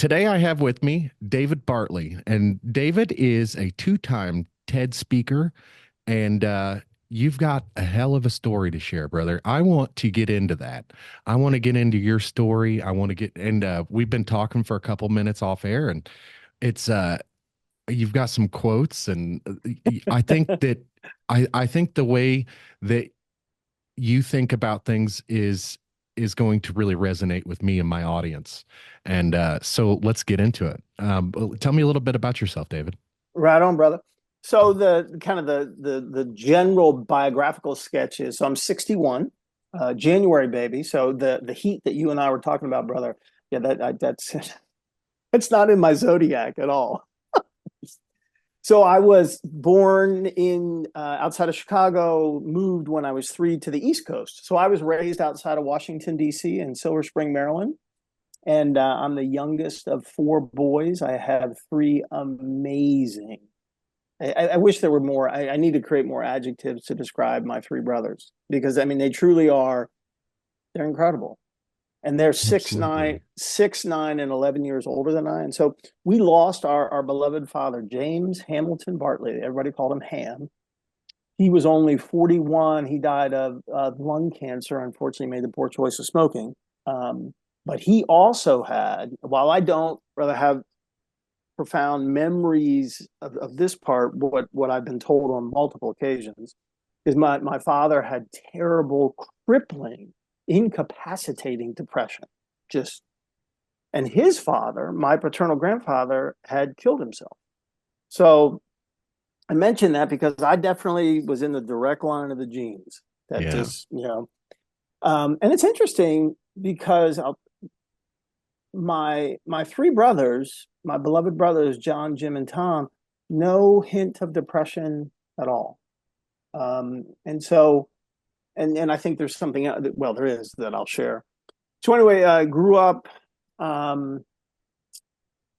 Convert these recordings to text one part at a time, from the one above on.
Today I have with me David Bartley, and David is a two-time TED speaker, and you've got a hell of a story to share, brother. I want to get into that. I want to get into your story. I want to get, and we've been talking for a couple minutes off air, and it's you've got some quotes, and I think that I think the way that you think about things is going to really resonate with me and my audience. And so let's get into it. Tell me a little bit about yourself, David. Right on, brother. So the kind of the general biographical sketch is, so I'm 61, January baby. So the heat that you and I were talking about, brother, yeah, that's it's not in my zodiac at all. So I was born in outside of Chicago, moved when I was 3 to the East Coast. So I was raised outside of Washington, D.C. in Silver Spring, Maryland. And I'm the youngest of 4 boys. I have 3 amazing. I wish there were more. I need to create more adjectives to describe my 3 brothers because I mean they truly are. They're incredible, and they're Absolutely. 6, 9, and 11 years older than I. And so we lost our beloved father, James Hamilton Bartley. Everybody called him Ham. He was only 41. He died of lung cancer. Unfortunately, made the poor choice of smoking. But he also had, while I don't rather have profound memories of this part, what I've been told on multiple occasions is my father had terrible, crippling, incapacitating depression. Just and his father, my paternal grandfather, had killed himself. So I mentioned that because I definitely was in the direct line of the genes that Yeah. and it's interesting because my 3 brothers, my beloved brothers, John, Jim, and Tom, no hint of depression at all. And so, and I think there's something, well, there is that I'll share. So anyway, I grew up, um,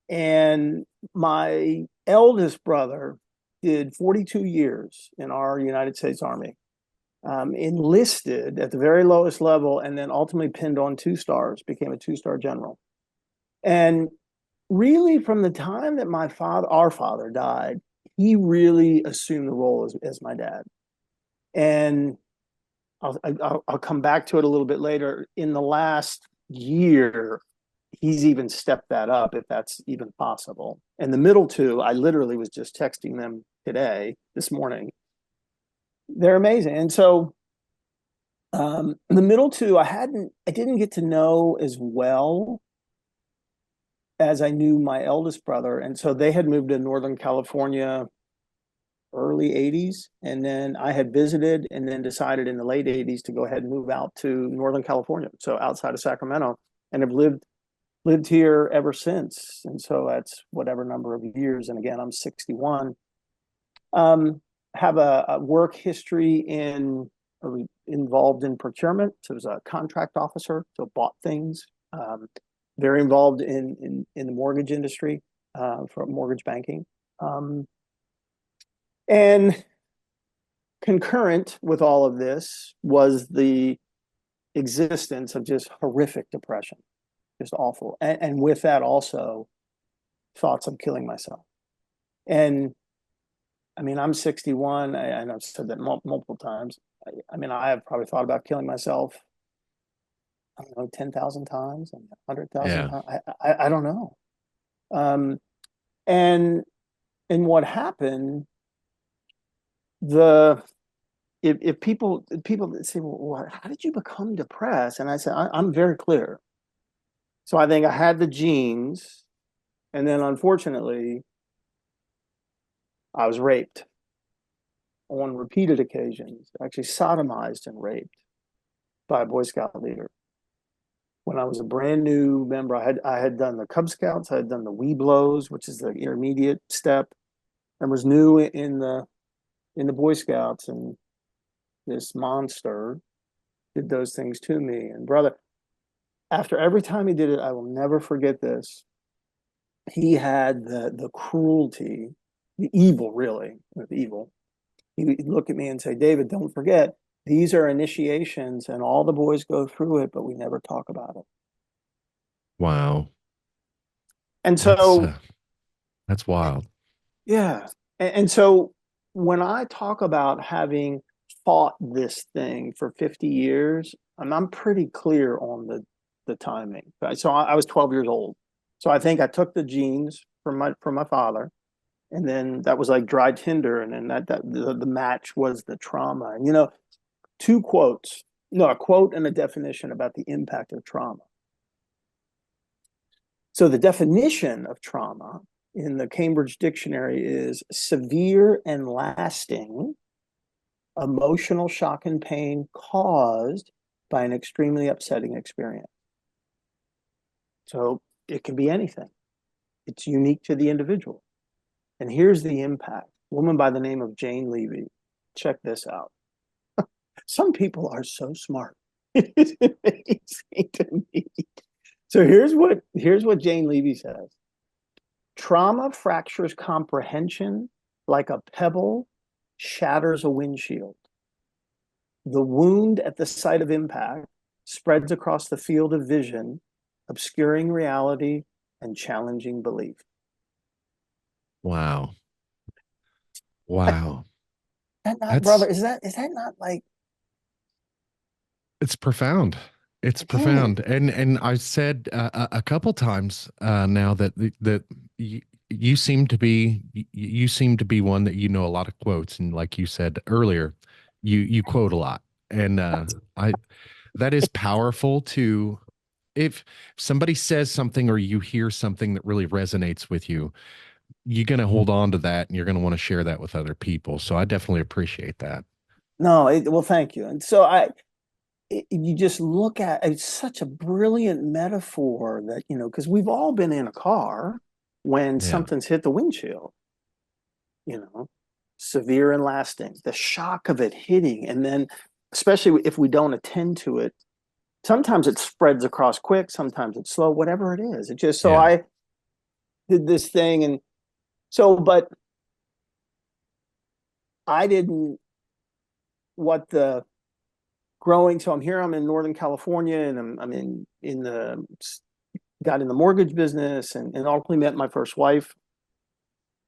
and my eldest brother did 42 years in our United States Army, enlisted at the very lowest level, and then ultimately pinned on 2 stars, became a 2-star general. And really, from the time that our father died, he really assumed the role as my dad. And I'll come back to it a little bit later. In the last year, he's even stepped that up, if that's even possible. And the middle two, I literally was just texting them this morning. They're amazing. And so the middle two, I didn't get to know as well as I knew my eldest brother. And so they had moved to Northern California early 80s. And then I had visited and then decided in the late 80s to go ahead and move out to Northern California. So outside of Sacramento, and have lived here ever since. And so that's whatever number of years. And again, I'm 61. Have a work history involved in procurement. So I was a contract officer, so bought things. Very involved in the mortgage industry, for mortgage banking. And concurrent with all of this was the existence of just horrific depression, just awful. And with that also thoughts of killing myself. And I mean, I'm 61, and I've said that multiple times. I mean, I have probably thought about killing myself, I don't know, 10,000 times, 100,000 Yeah. times. I don't know. Um, and what happened, the if people say, well, how did you become depressed? And I said, I'm very clear. So I think I had the genes, and then unfortunately, I was raped on repeated occasions, actually sodomized and raped by a Boy Scout leader. When I was a brand new member, I had done the Cub Scouts, I had done the Weeblos, which is the intermediate step, and was new in the Boy Scouts, and this monster did those things to me. And brother, after every time he did it, I will never forget this. He had the cruelty, the evil, really, the evil. He'd look at me and say, David, don't forget, these are initiations and all the boys go through it, but we never talk about it. Wow. And That's so, that's wild. yeah. And so when I talk about having fought this thing for 50 years, I'm pretty clear on the timing. So I was 12 years old. So I think I took the genes from my father, and then that was like dry tinder, and then the match was the trauma. And two quotes, no, a quote and a definition about the impact of trauma. So the definition of trauma in the Cambridge Dictionary is severe and lasting emotional shock and pain caused by an extremely upsetting experience. So it can be anything. It's unique to the individual. And here's the impact. A woman by the name of Jane Levy. Check this out. Some people are so smart. It's amazing to me. So here's what Jane Levy says. Trauma fractures comprehension like a pebble shatters a windshield. The wound at the site of impact spreads across the field of vision, obscuring reality and challenging belief. Wow. Wow. That not, brother, That's is that not like, it's profound. It's man? profound. And I said a couple times now that you seem to be you seem to be one that you know a lot of quotes, and like you said earlier, you quote a lot. And I that is powerful to if somebody says something or you hear something that really resonates with you, you're going to hold on to that and you're going to want to share that with other people. So I definitely appreciate that. No, well, thank you. And so you just look at it's such a brilliant metaphor that, because we've all been in a car when Yeah. something's hit the windshield, you know, severe and lasting, the shock of it hitting. And then, especially if we don't attend to it, sometimes it spreads across quick, sometimes it's slow, whatever it is. It just, so Yeah. I did this thing. And so, but I didn't, what the growing, so I'm in Northern California, and I'm in the, got in the mortgage business, and ultimately met my first wife.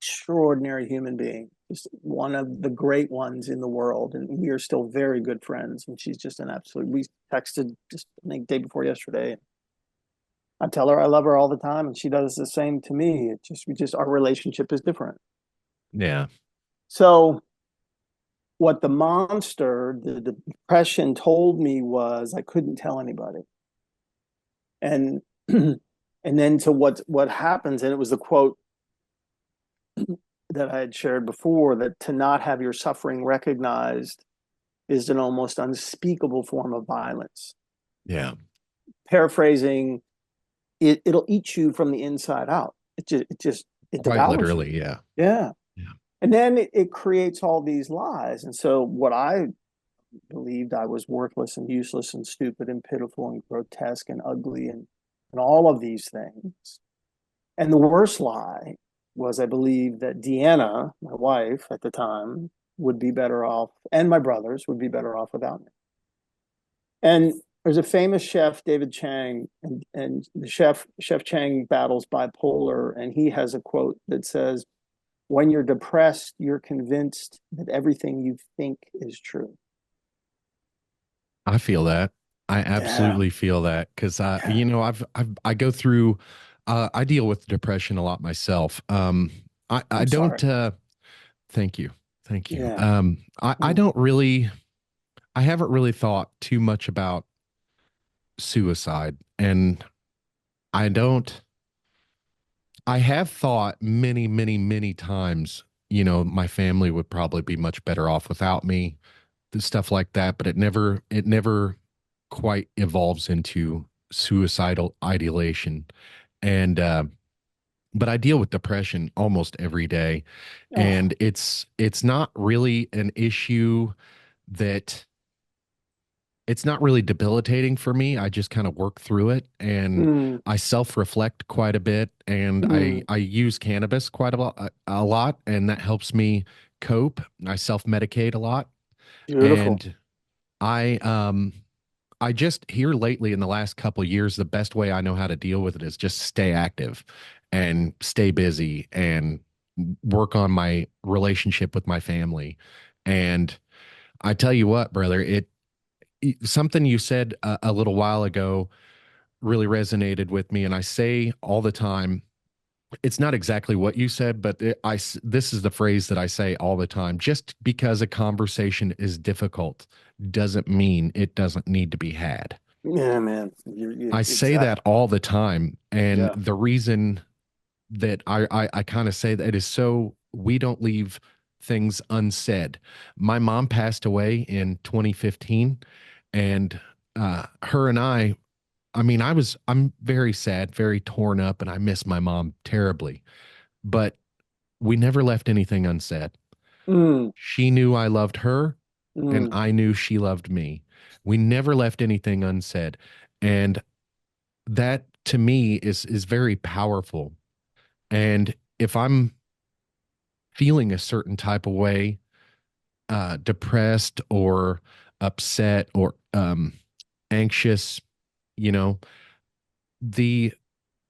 Extraordinary human being, just one of the great ones in the world, and we are still very good friends. And she's just an absolute. We texted just I think day before yesterday. I tell her I love her all the time, and she does the same to me. It just we just our relationship is different. Yeah. So what the monster, the depression told me was I couldn't tell anybody. And and then to what happens, and it was the quote that I had shared before, that to not have your suffering recognized is an almost unspeakable form of violence. Yeah. Paraphrasing, it'll eat you from the inside out. It Quite devours you. literally. Yeah. Yeah. Yeah. And then it creates all these lies. And so what I believed I was worthless and useless and stupid and pitiful and grotesque and ugly and all of these things. And the worst lie was I believed that Deanna, my wife at the time, would be better off, and my brothers would be better off without me. And there's a famous chef, David Chang, and the Chef Chang battles bipolar, and he has a quote that says, "When you're depressed, you're convinced that everything you think is true." I feel that. I Yeah, absolutely feel that because yeah. I go through I deal with depression a lot myself. I I'm don't sorry. thank you. Thank you. Yeah. I Mm, don't really I haven't really thought too much about suicide, and I don't I have thought many, many, many times, my family would probably be much better off without me, stuff like that, but it never quite evolves into suicidal ideation. And but I deal with depression almost every day, oh, and it's not really an issue that it's not really debilitating for me. I just kind of work through it, and mm, I self-reflect quite a bit, and I mm, I use cannabis quite a lot, and that helps me cope. I self-medicate a lot, beautiful. and I I just here lately in the last couple of years, the best way I know how to deal with it is just stay active and stay busy and work on my relationship with my family. And I tell you what, brother, something you said a little while ago really resonated with me. And I say all the time, it's not exactly what you said, but this is the phrase that I say all the time. Just because a conversation is difficult doesn't mean it doesn't need to be had. Yeah, man. You I say exact. that all the time. And Yeah. the reason that I kind of say that is so we don't leave things unsaid. My mom passed away in 2015, and her and I mean, I'm very sad, very torn up, and I miss my mom terribly. But we never left anything unsaid. Mm, She knew I loved her, and mm, I knew she loved me. We never left anything unsaid. And that to me is very powerful. And if I'm feeling a certain type of way, depressed or upset or anxious, you know, the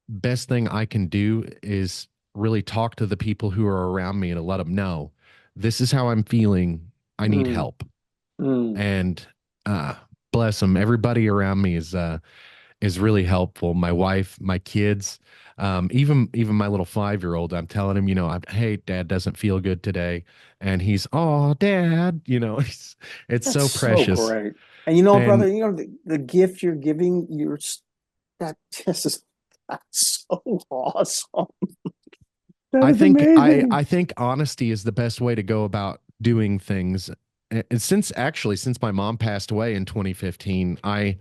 best thing I can do is really talk to the people who are around me and to let them know this is how I'm feeling. I need mm, help. mm. And uh, bless them. Everybody around me is really helpful. My wife, my kids, even my little 5 year old. I'm telling him, hey, Dad doesn't feel good today, and he's, oh, Dad, it's That's so so precious. great. And you know, brother, And the gift you're giving, that just is that's so awesome. That I is think amazing. I think honesty is the best way to go about doing things. And since my mom passed away in 2015, I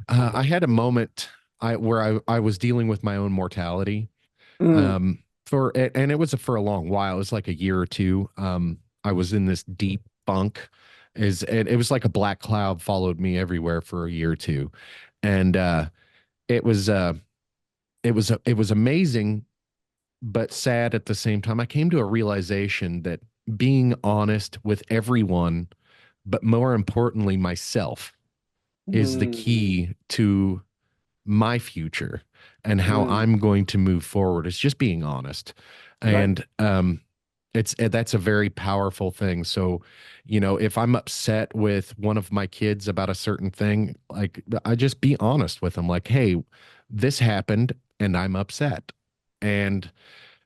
had a moment where I was dealing with my own mortality. Mm, And it was for a long while. It was like a year or two. I was in this deep funk. It was like a black cloud followed me everywhere for a year or two, and it was it was amazing but sad at the same time. I came to a realization that being honest with everyone, but more importantly, myself, is the mm, key to my future and how mm. I'm going to move forward. It's just being honest. Right. And that's a very powerful thing. So, if I'm upset with one of my kids about a certain thing, like I just be honest with them, like, hey, this happened and I'm upset. And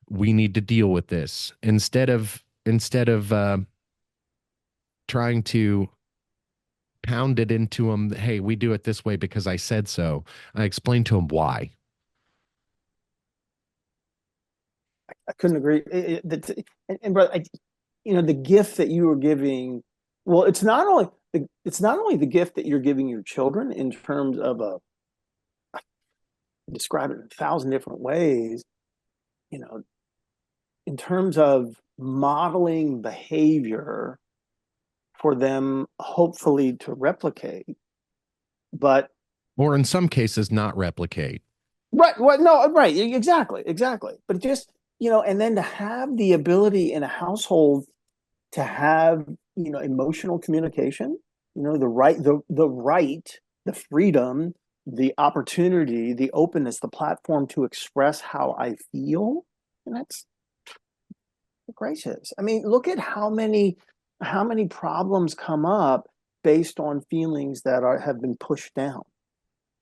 we need to deal with this instead of trying to pound it into them. Hey, we do it this way because I said so. I explain to them why. I couldn't agree. And brother, the gift that you were giving, well, it's not only the gift that you're giving your children in terms of describe it in 1,000 different ways, you know, in terms of modeling behavior for them, hopefully to replicate. But Or in some cases, not replicate. right, what? No, right, exactly, exactly. But just and then to have the ability in a household to have emotional communication, the freedom, the opportunity, the openness, the platform to express how I feel, and that's gracious. I mean, look at how many problems come up based on feelings that have been pushed down.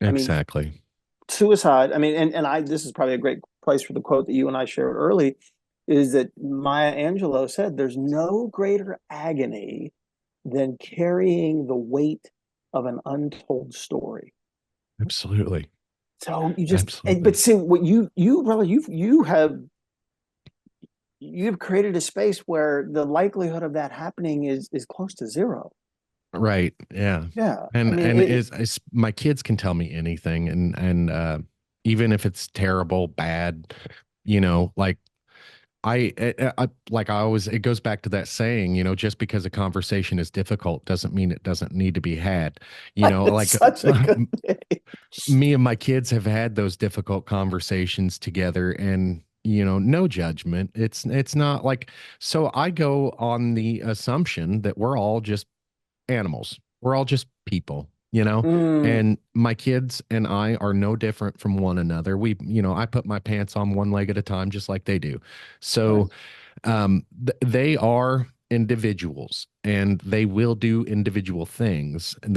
I mean, Exactly. suicide. I mean, and I this is probably a great place for the quote that you and I shared early, is that Maya Angelou said, "There's no greater agony than carrying the weight of an untold story." Absolutely. So but Absolutely. see what you brother, you've created a space where the likelihood of that happening is close to zero. Right. Yeah. Yeah, I And mean and is my kids can tell me anything, and even if it's terrible, bad, like like I always, it goes back to that saying, just because a conversation is difficult doesn't mean it doesn't need to be had. it's Like such a good day. me and my kids have had those difficult conversations together, and no judgment. It's not like, so I go on the assumption that we're all just animals. We're all just people. you know, Mm, and my kids and I are no different from one another. I put my pants on one leg at a time, just like they do. right. So they are individuals and they will do individual things and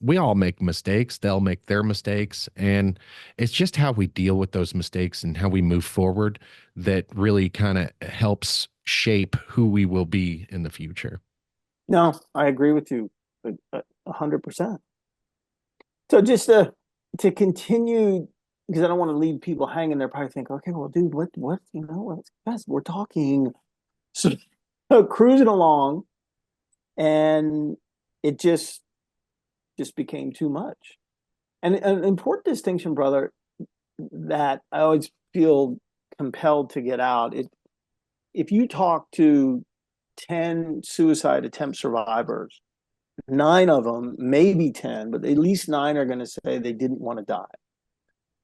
we all make mistakes. They'll make their mistakes. And it's just how we deal with those mistakes and how we move forward that really kind of helps shape who we will be in the future. No, I agree with you 100%. So just to continue, because I don't want to leave people hanging there, probably think, okay, well, dude, guys, we're talking, so, cruising along, and it just became too much. And an important distinction, brother, that I always feel compelled to get out. If you talk to 10 suicide attempt survivors, nine of them, maybe 10, but at least nine are going to say they didn't want to die.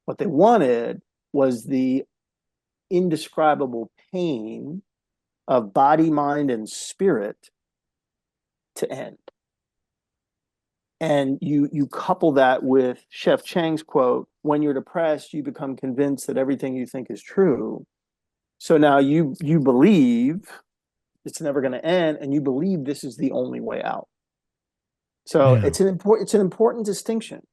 What they wanted was the indescribable pain of body, mind, and spirit to end. And you couple that with Chef Chang's quote, when you're depressed, you become convinced that everything you think is true. So now you believe it's never going to end, and you believe this is the only way out. So Yeah. it's an important distinction.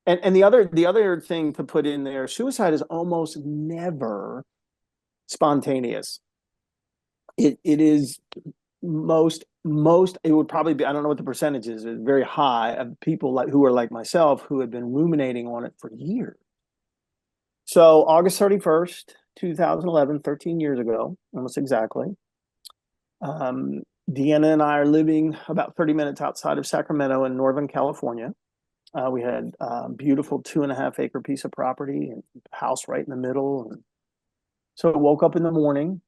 And the other thing to put in there, suicide is almost never spontaneous. It is most it would probably be, I don't know what the percentage is, it's very high, of people like who are like myself who had been ruminating on it for years. So August 31st, 2011, 13 years ago, almost exactly. Deanna and I are living about 30 minutes outside of Sacramento in Northern California. We had a beautiful 2.5 acre piece of property and house right in the middle. And so I woke up in the morning,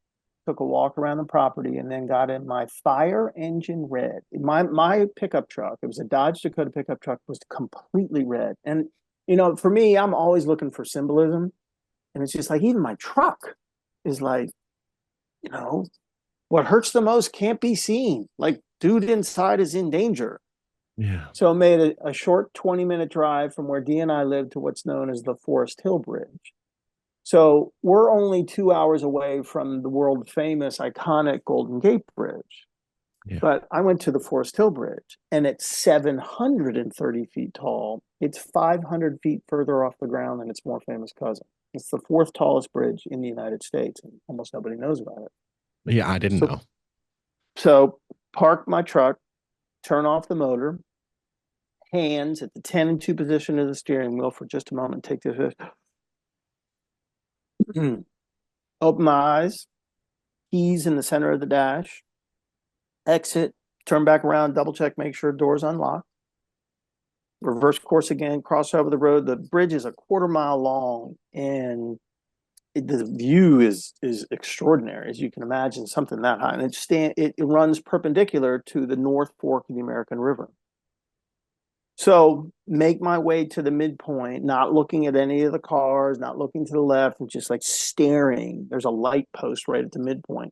took a walk around the property, and then got in my fire engine red. My pickup truck, it was a Dodge Dakota pickup truck, was completely red. And for me, I'm always looking for symbolism. And it's just like even my truck is like, you know, what hurts the most can't be seen. Like dude inside is in danger. Yeah. So I made a short 20-minute drive from where Dee and I live to what's known as the Forest Hill Bridge. So we're only 2 hours away from the world famous, iconic Golden Gate Bridge. Yeah. But I went to the Forest Hill Bridge, and it's 730 feet tall. It's 500 feet further off the ground than its more famous cousin. It's the fourth tallest bridge in the United States, and almost nobody knows about it. Yeah. I didn't So, know. so park my truck, turn off the motor, hands at the 10 and 2 position of the steering wheel for just a moment, take this, open my eyes, keys in the center of the dash, exit, turn back around, double check, make sure door's unlocked, reverse course again, cross over the road. The bridge is a quarter-mile long, and the view is extraordinary, as you can imagine, something that high. And it runs perpendicular to the North Fork of the American River. So make my way to the midpoint, not looking at any of the cars, not looking to the left, and just like staring. There's a light post right at the midpoint.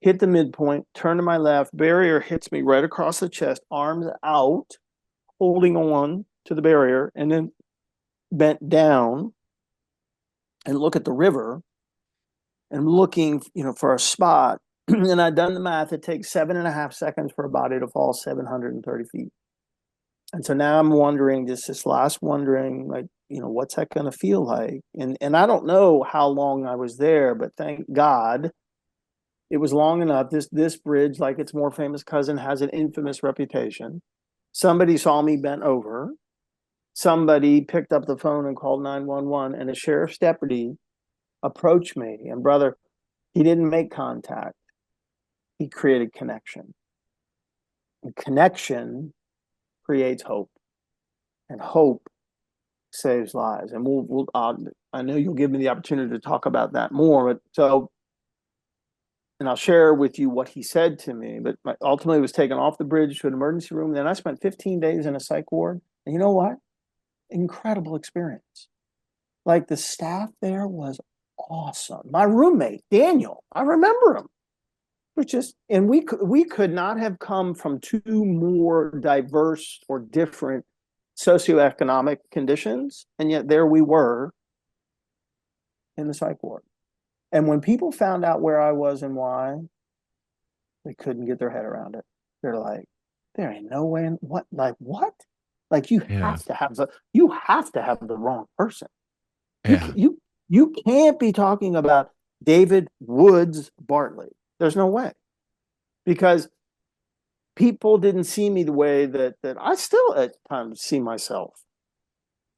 Hit the midpoint, turn to my left, barrier hits me right across the chest, arms out, holding on to the barrier, and then bent down and look at the river and looking, for a spot. And I'd done the math. It takes 7.5 seconds for a body to fall 730 feet. And so now I'm wondering, just this last wondering, like, what's that going to feel like? And I don't know how long I was there, but thank God it was long enough. This bridge, like its more famous cousin, has an infamous reputation. Somebody saw me bent over. Somebody picked up the phone and called 911, and a sheriff's deputy approached me. And brother, he didn't make contact. He created connection. And connection creates hope, and hope saves lives. And I know you'll give me the opportunity to talk about that more. And I'll share with you what he said to me. But ultimately, was taken off the bridge to an emergency room. Then I spent 15 days in a psych ward. And you know what? Incredible experience. Like the staff there was awesome. My roommate Daniel, I remember him. And we could not have come from two more diverse or different socioeconomic conditions, and yet there we were in the psych ward. And when people found out where I was and why, they couldn't get their head around it. They're like, there ain't no way in what, like what? Like Yeah. you have to have the wrong person. You Yeah. you you can't be talking about David Woods Bartley. There's no way, because people didn't see me the way that I still at times see myself.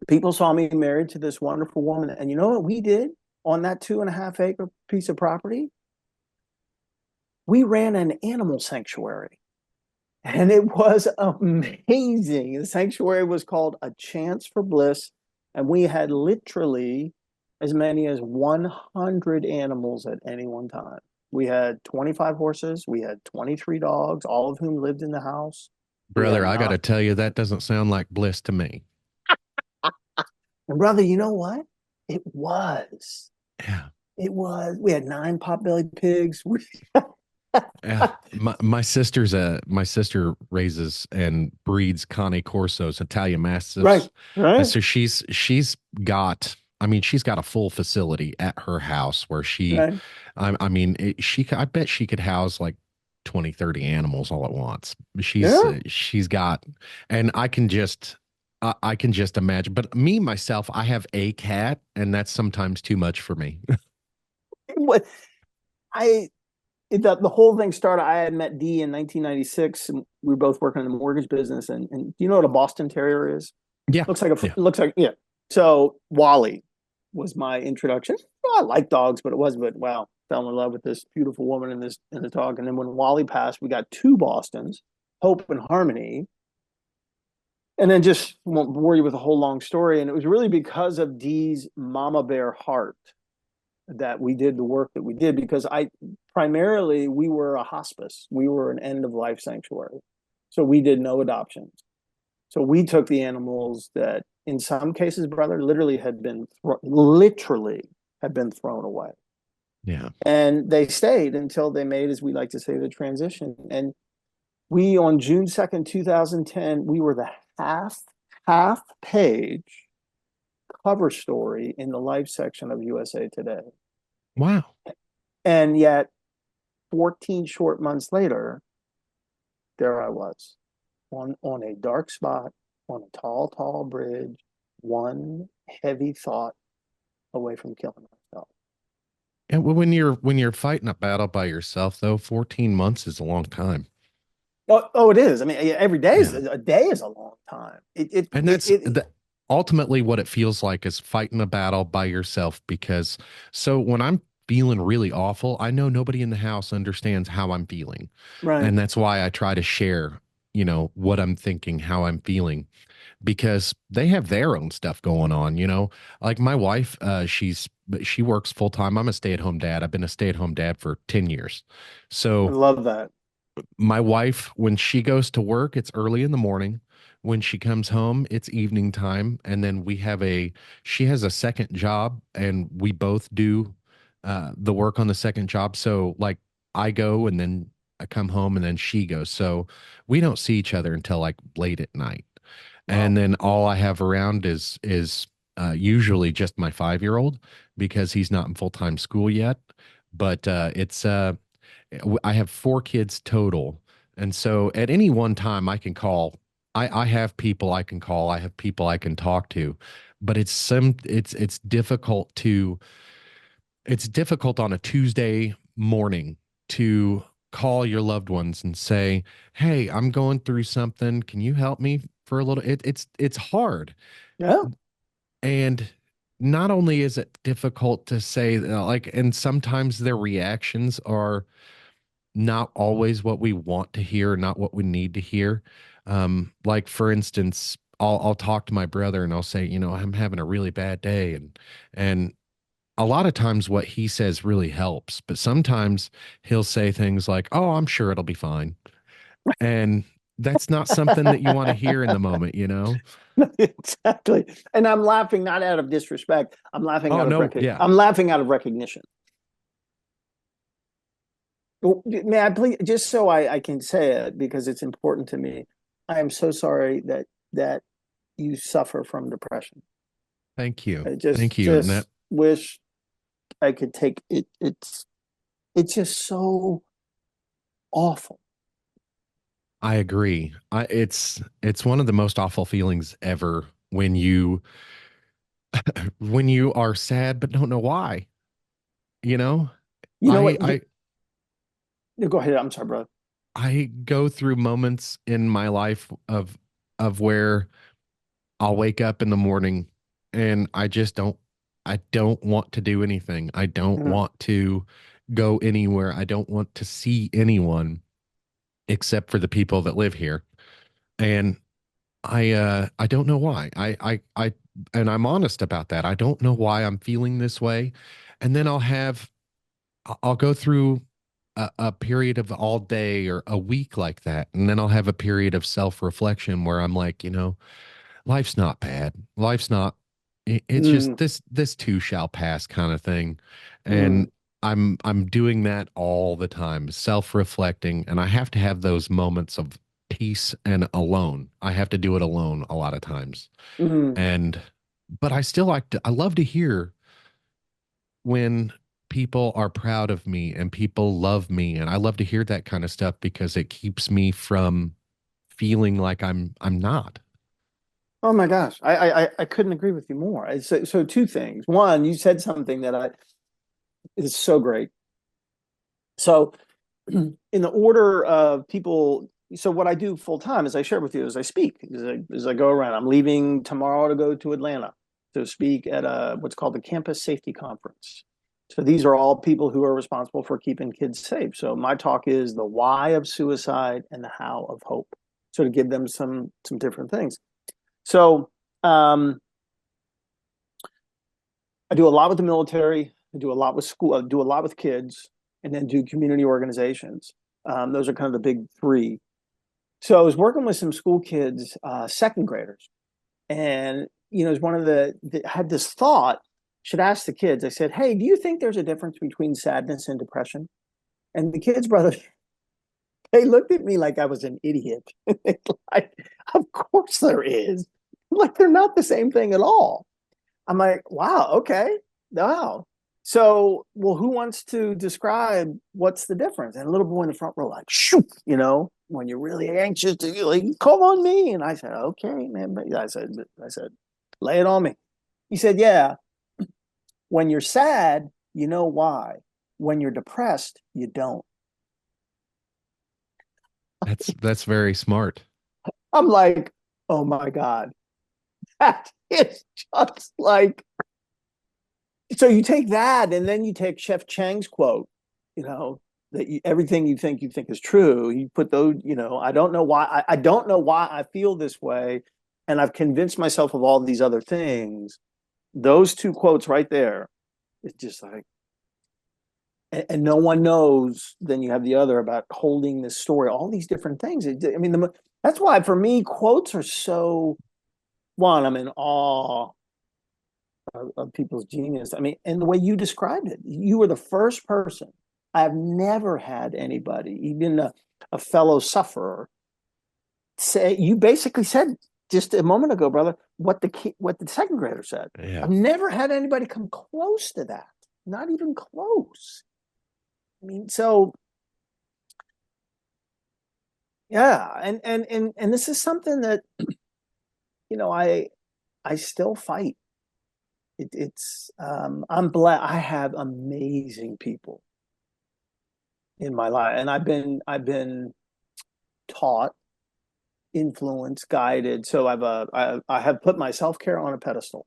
People saw me married to this wonderful woman, and you know what we did on that 2.5 acre piece of property? We ran an animal sanctuary. And it was amazing. The sanctuary was called A Chance for Bliss. And we had literally as many as 100 animals at any one time. We had 25 horses. We had 23 dogs, all of whom lived in the house. We Brother, had I got not. to tell you, that doesn't sound like bliss to me. And brother, you know what? It was. Yeah. It was. We had 9 pot-bellied pigs. Yeah. My sister raises and breeds Cane Corsos, Italian Right, Mastiffs. And right, so she's got, I mean, she's got a full facility at her house where right. I mean, I bet she could house like 20, 30 animals all at once. Yeah. She's got, and I can just imagine. But me, myself, I have a cat, and that's sometimes too much for me. What I the whole thing started. I had met Dee in 1996, and we were both working in the mortgage business. And do you know what a Boston Terrier is? Yeah. Looks like Yeah. looks like, yeah. So Wally was my introduction. Well, I like dogs, but it was but wow, fell in love with this beautiful woman in the dog. And then when Wally passed, we got 2 Bostons, Hope and Harmony. And then just won't bore you with a whole long story. And it was really because of Dee's mama bear heart that we did the work that we did, because I primarily we were a hospice. We were an end of life sanctuary. So we did no adoptions. So we took the animals that in some cases, brother, literally had been thrown away. Yeah. And they stayed until they made, as we like to say, the transition. And we on June 2nd, 2010, we were the half page cover story in the life section of USA Today. Wow. And yet 14 short months later, there I was on a dark spot, on a tall bridge, one heavy thought away from killing myself. And when you're fighting a battle by yourself, though, 14 months is a long time. Oh, it is. I mean, every day is Yeah. a day is a long time. And that's the ultimately what it feels like is fighting a battle by yourself because so when I'm feeling really awful, I know nobody in the house understands how I'm feeling. right. And that's why I try to share, what I'm thinking, how I'm feeling because they have their own stuff going on. Like my wife, she works full time. I'm a stay-at-home dad. I've been a stay-at-home dad for 10 years. I So love that. my wife, when she goes to work, it's early in the morning. When she comes home, it's evening time. And then she has a second job and we both do the work on the second job. So like I go and then I come home and then she goes. So we don't see each other until like late at night. And Wow. then all I have around is usually just my 5-year-old because he's not in full-time school yet. But it's I have 4 kids total. And so at any one time I can call. I have people I can call. I have people I can talk to. But it's difficult on a Tuesday morning to call your loved ones and say, "Hey, I'm going through something. Can you help me for a little?" It's hard. Yeah. And not only is it difficult to say and sometimes their reactions are not always what we want to hear, not what we need to hear. Like for instance, I'll talk to my brother and I'll say, I'm having a really bad day, and a lot of times what he says really helps, but sometimes he'll say things like, "Oh, I'm sure it'll be fine," and that's not something that you want to hear in the moment. Exactly. And I'm laughing not out of disrespect. I'm laughing Oh out of no, yeah, I'm laughing out of recognition. May I please, just so I can say it because it's important to me. I am so sorry that you suffer from depression. Thank you. I Thank you. And that just wish I could take it. It's just so awful. I agree. It's one of the most awful feelings ever when you are sad but don't know why. You know, You know I what? I Go ahead. I'm sorry, brother. I go through moments in my life of where I'll wake up in the morning and I don't want to do anything. I don't Mm, want to go anywhere. I don't want to see anyone except for the people that live here. And I don't know why. And I'm honest about that. I don't know why I'm feeling this way. And then I'll go through a period of all day or a week like that. And then I'll have a period of self-reflection where I'm like, life's not bad. Life's not, it's just mm, this too shall pass kind of thing. mm, And I'm doing that all the time, self-reflecting, and I have to have those moments of peace and alone. I have to do it alone a lot of times. mm. And but I love to hear when people are proud of me and people love me, and I love to hear that kind of stuff because it keeps me from feeling like I'm not. Oh my gosh, I couldn't agree with you more. So two things. One, you said something that I is so great. So in the order of people, so what I do full time, as I shared with you, is I speak, as I go around. I'm leaving tomorrow to go to Atlanta to speak at what's called the Campus Safety Conference. So these are all people who are responsible for keeping kids safe. So my talk is the why of suicide and the how of hope. So to give them some different things. So um, I do a lot with the military. I do a lot with school. I do a lot with kids, and then do community organizations. Those are kind of the big three. So I was working with some school kids, second graders, and it was one of had this thought. Should ask the kids. I said, "Hey, do you think there's a difference between sadness and depression?" And the kids, brother, they looked at me like I was an idiot. Like, of course there is. Like they're not the same thing at all. I'm like, wow, okay, wow. So, well, who wants to describe what's the difference? And a little boy in the front row, like, shoot, when you're really anxious, to like, call on me. And I said, okay, man. But I said, lay it on me. He said, yeah. When you're sad, you know why. When you're depressed, you don't. That's very smart. I'm like, oh my god, that is just like so you take that and then you take Chef Chang's quote, you know, everything you think is true. You put those, I don't know why I don't know why I feel this way, and I've convinced myself of all these other things. Those two quotes right there, it's just like, and no one knows. Then you have the other about holding this story, all these different things. I mean, that's why for me, quotes are so. One, I'm in awe of people's genius. I mean, and the way you described it, you were the first person. I've never had anybody, even a fellow sufferer, say. You basically said just a moment ago, brother, what the second grader said. Yeah. I've never had anybody come close to that. Not even close. I mean, so yeah, and this is something that you know I still fight. I'm blessed. I have amazing people in my life, and I've been taught, influenced, guided. So I have put my self care on a pedestal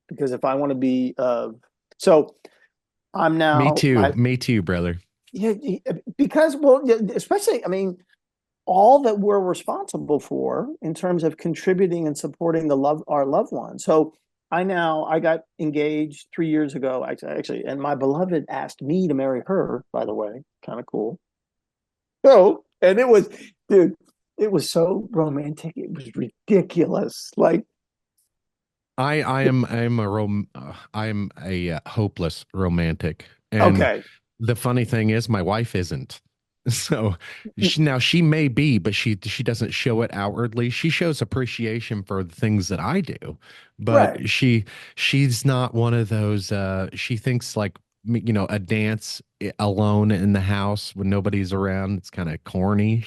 because if I want to be so I'm Me now too. I Me too, brother. yeah because well especially I mean all that we're responsible for in terms of contributing and supporting the love our loved ones. So I got engaged 3 years ago actually, and my beloved asked me to marry her. By the way, kind of cool. So and it was, dude, it was so romantic. It was ridiculous. Like I am a hopeless romantic. And okay, the funny thing is my wife isn't. So now she may be, but she doesn't show it outwardly. She shows appreciation for the things that I do, Right. but she's not one of those. She thinks like a dance alone in the house when nobody's around. It's kind of corny.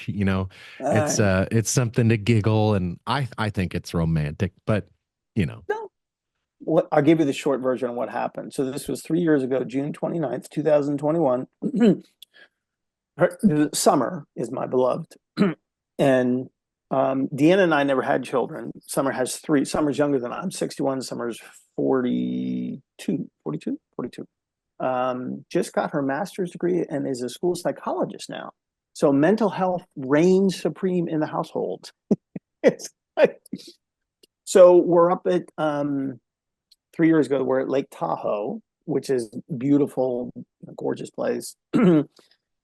Uh, It's something to giggle, and I think it's romantic, but no, I'll give you the short version of what happened. So this was 3 years ago, June 29th, 2021. Summer is my beloved. And Deanna and I never had children. Summer has three. Summer's younger than I'm 61. Summer's 42, 42, 42. Just got her master's degree and is a school psychologist now. So mental health reigns supreme in the household. It's like, so we're up at 3 years ago, we're at Lake Tahoe, which is beautiful, gorgeous place.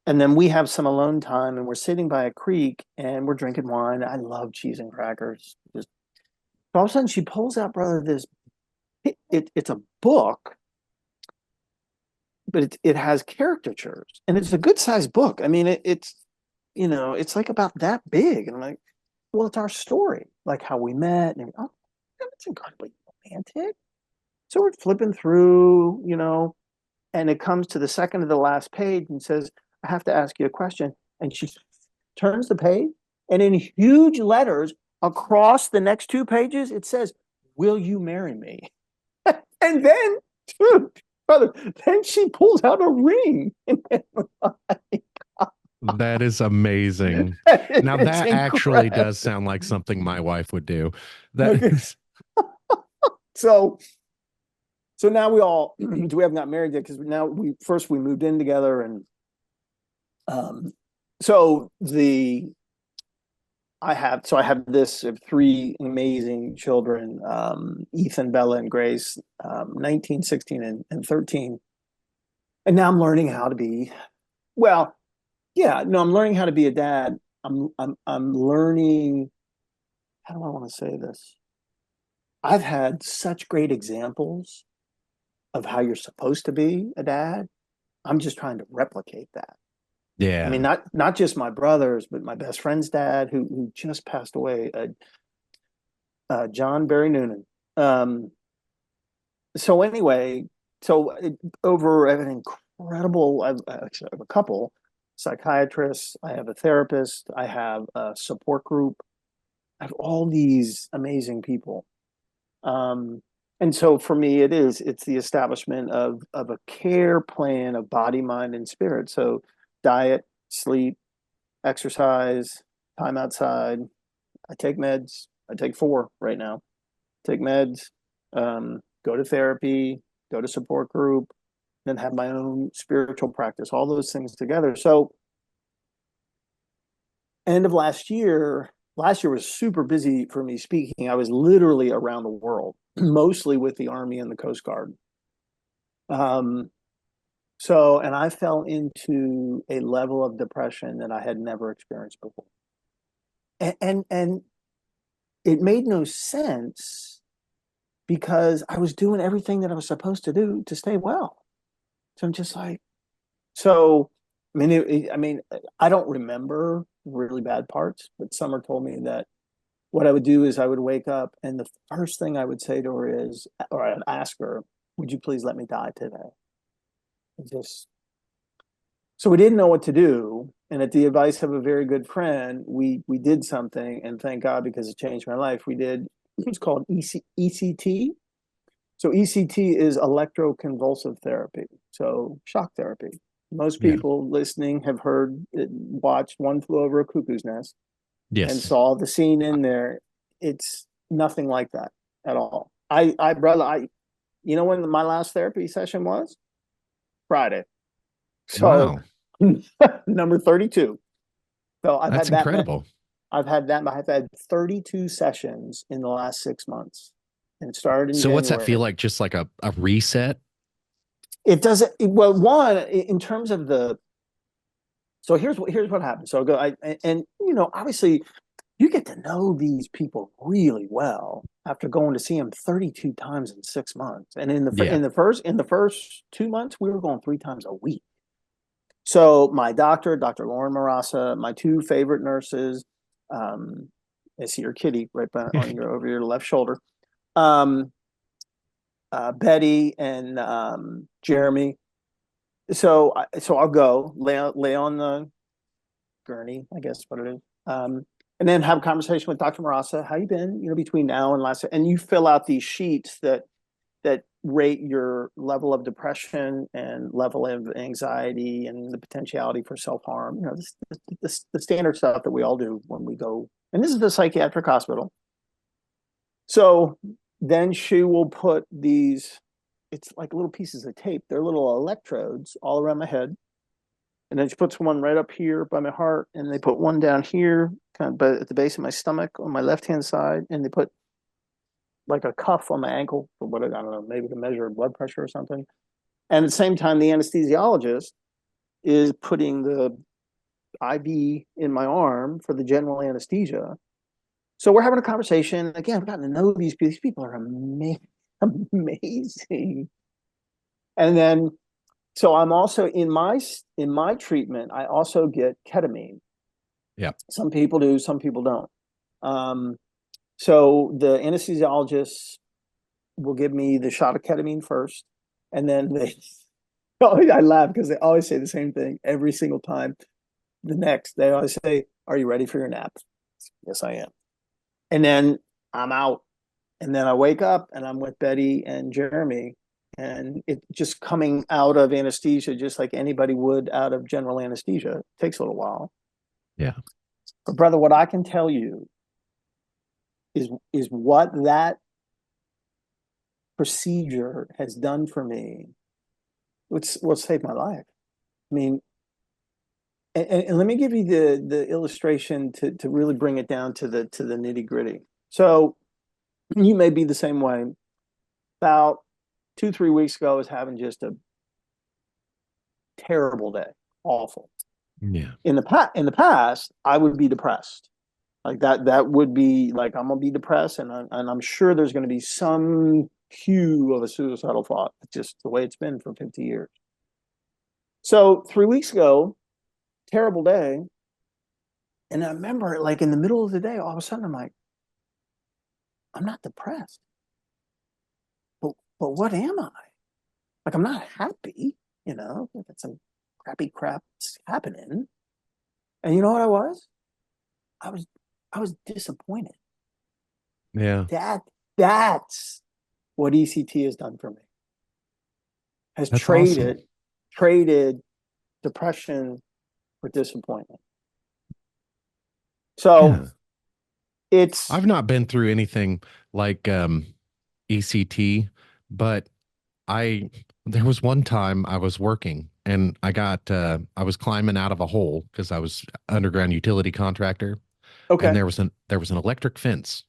And then we have some alone time and we're sitting by a creek and we're drinking wine. I love cheese and crackers. Just all of a sudden she pulls out, brother, this it's a book, but it has caricatures and it's a good sized book. I mean, it's like about that big. And I'm like, well, it's our story, like how we met. And oh, that's incredibly romantic. So we're flipping through, and it comes to the second to the last page and says, I have to ask you a question. And she turns the page, and in huge letters across the next 2 pages, it says, will you marry me? And then, dude, brother, then she pulls out a ring. that is amazing. Now It's that actually incredible. does sound like something my wife would do. That Okay. is, So now we have not married yet because now we moved in together and um so the I have this three amazing children, Ethan, Bella, and Grace, 19, 16, and 13. And now I'm learning how to be, well, yeah, no, I'm learning how to be a dad. I'm learning, how do I want to say this? I've had such great examples of how you're supposed to be a dad. I'm just trying to replicate that. I mean, yeah. not just my brothers, but my best friend's dad, who just passed away, John Barry Noonan. Um, so anyway, over I have an incredible. Actually, I have a couple psychiatrists. I have a therapist. I have a support group. I have all these amazing people. Um, and so for me, it's the establishment of a care plan of body, mind, and spirit. So diet, sleep, exercise, time outside. I take meds. I take four right now. Take meds, go to therapy, go to support group, then have my own spiritual practice, all those things together. So end of last year was super busy for me speaking. I was literally around the world, mostly with the Army and the Coast Guard. Um, and I fell into a level of depression that I had never experienced before. And it made no sense because I was doing everything that I was supposed to do to stay well. So I'm just like, so I mean, I don't remember really bad parts, but Summer told me that what I would do is I would wake up and the first thing I would say to her is, or I'd ask her, would you please let me die today? And just so we didn't know what to do. And at the advice of a very good friend, we did something, and thank God because it changed my life. We did it's called ECT. So ECT is electroconvulsive therapy. So shock therapy. Most Yeah. people listening have watched One Flew Over a Cuckoo's Nest and Yes. saw the scene in there. It's nothing like that at all. Brother, you know when my last therapy session was? Friday. So Wow. number 32. So That's incredible. I've had 32 sessions in the last 6 months. And it started in So what's that feel January. like? Just like a reset? It doesn't well, one, in terms of the so here's what happened. So I go and obviously you get to know these people really well after going to see them 32 times in 6 months. And Yeah. in the first 2 months, we were going 3 times a week. So my doctor, Dr. Lauren Marassa, my two favorite nurses, I see your kitty right on your over your left shoulder. Um, Betty and Jeremy. So I'll go lay on the gurney, I guess what it is, and then have a conversation with Dr. Marassa. How you been? Between now and last, and you fill out these sheets that rate your level of depression and level of anxiety and the potentiality for self-harm. The standard stuff that we all do when we go. And this is the psychiatric hospital. So then she will put these, it's like little pieces of tape. They're little electrodes all around my head. And then she puts one right up here by my heart, and they put one down here, kind of at the base of my stomach on my left-hand side, and they put like a cuff on my ankle for what I don't know, maybe to measure blood pressure or something. And at the same time, the anesthesiologist is putting the IV in my arm for the general anesthesia. So we're having a conversation. Again, I've gotten to know these people. These people are amazing. And then, so I'm also in my treatment, I also get ketamine. Yeah. Some people do, some people don't. So the anesthesiologist will give me the shot of ketamine first, and then I laugh because they always say the same thing every single time. They always say, "Are you ready for your nap?" Yes, I am. And then I'm out, and then I wake up and I'm with Betty and Jeremy, and it just coming out of anesthesia, just like anybody would out of general anesthesia. It takes a little while. Yeah. But brother, what I can tell you is what that procedure has done for me. What saved my life. I mean, and let me give you the illustration to really bring it down to the nitty gritty. So you may be the same way. About 2-3 weeks ago, I was having just a terrible day, awful. Yeah. In the past, I would be depressed. Like that would be like I'm gonna be depressed, and I'm sure there's gonna be some hue of a suicidal thought. It's just the way it's been for 50 years. So 3 weeks ago, terrible day, and I remember like in the middle of the day, all of a sudden I'm like, I'm not depressed, but what am I? Like I'm not happy, that some crappy crap's happening. And you know what I was? I was I was disappointed. Yeah. That's what ECT has done for me. Has That's awesome. traded depression for disappointment. So Yeah. it's I've not been through anything like ECT, but I there was one time I was working and I was climbing out of a hole because I was underground utility contractor, and okay. there was an electric fence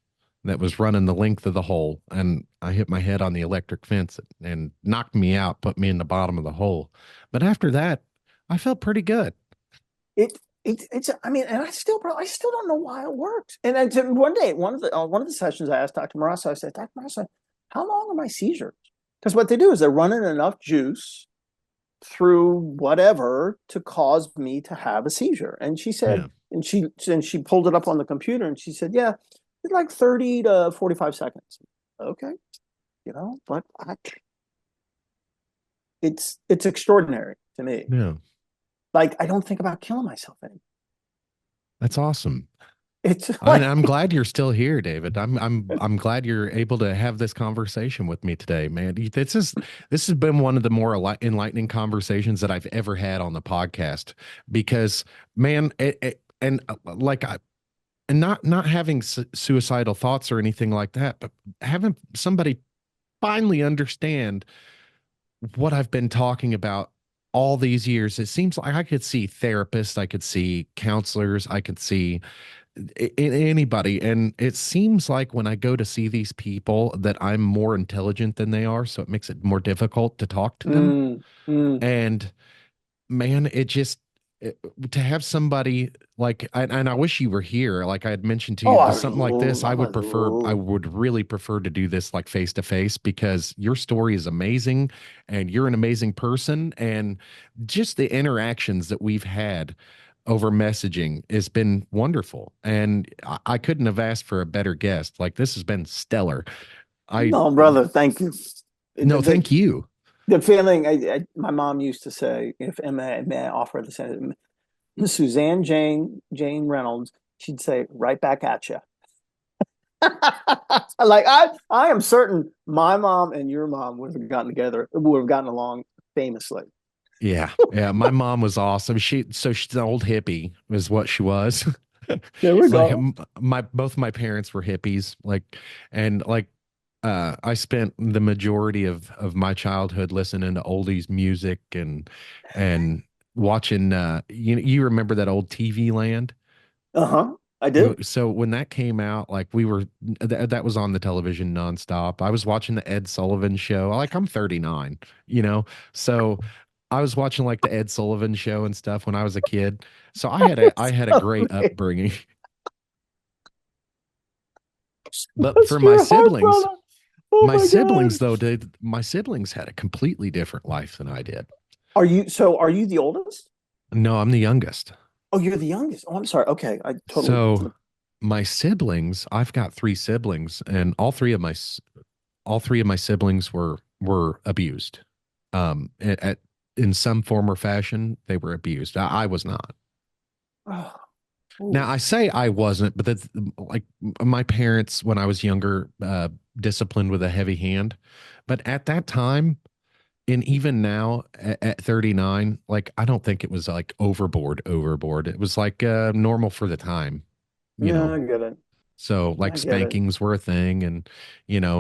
that was running the length of the hole, and I hit my head on the electric fence and knocked me out, put me in the bottom of the hole. But after that, I felt pretty good. It's I mean, and I still don't know why it worked. And then one day, one of the sessions, I asked Dr. Marassa, I said, Dr. Marassa, how long are my seizures? Because what they do is they're running enough juice through whatever to cause me to have a seizure. And she said, Yeah. and she pulled it up on the computer, and she said, yeah, it's like 30 to 45 seconds. Okay, but it's extraordinary to me. Yeah. Like I don't think about killing myself anymore. That's awesome. It's like I'm glad you're still here, David. I'm glad you're able to have this conversation with me today, man. This has been one of the more enlightening conversations that I've ever had on the podcast because, man, like and not having suicidal thoughts or anything like that, but having somebody finally understand what I've been talking about all these years. It seems like I could see therapists, I could see counselors, I could see anybody. And it seems like when I go to see these people that I'm more intelligent than they are. So it makes it more difficult to talk to them. mm, mm, And man, it just, to have somebody like, and I wish you were here. Like I had mentioned to Oh, you, with something like this, I I would really prefer to do this like face to face, because your story is amazing and you're an amazing person. And just the interactions that we've had over messaging has been wonderful. And I couldn't have asked for a better guest. Like this has been stellar. I, no, brother, thank you. no, thank you. The feeling my mom used to say, if may I offer the same, Suzanne Jane Reynolds, she'd say, right back at you. Like I am certain my mom and your mom would have gotten together, would have gotten along famously. Yeah. Yeah. My mom was awesome. She's an old hippie is what she was. There we Like go. both my parents were hippies. Like, I spent the majority of my childhood listening to oldies music and watching, you remember that old TV Land? Uh-huh. I do. So when that came out, like that was on the television nonstop. I was watching the Ed Sullivan show. Like I'm 39, you know, so I was watching like the Ed Sullivan show and stuff when I was a kid. So I had a great upbringing. But for Bless your heart, brother. Oh my my siblings God. though, my siblings had a completely different life than I did. Are you the oldest? No, I'm the youngest. Oh, you're the youngest. Oh, I'm sorry. Okay. I totally So my siblings, I've got three siblings, and all three of my siblings were abused. In some form or fashion, they were abused. I was not. oh, Now ooh. I say I wasn't, but that's like my parents when I was younger, disciplined with a heavy hand. But at that time, and even now at 39, like I don't think it was like overboard. It was like normal for the time, you Yeah, know. I get it. So like I get it. spankings were a thing, and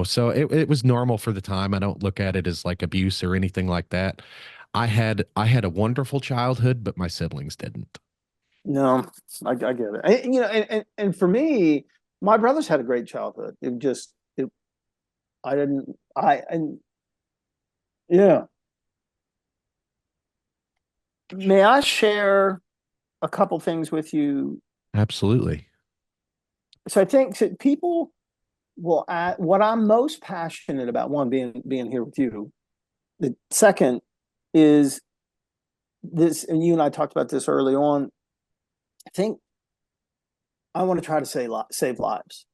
so it was normal for the time. I don't look at it as like abuse or anything like that. I had a wonderful childhood, but my siblings didn't. No, I get it. And for me, my brothers had a great childhood. I didn't, and yeah. May I share a couple things with you? Absolutely. So I think that people will add, what I'm most passionate about, one, being here with you. The second is this, and you and I talked about this early on. I think I want to try to save lives.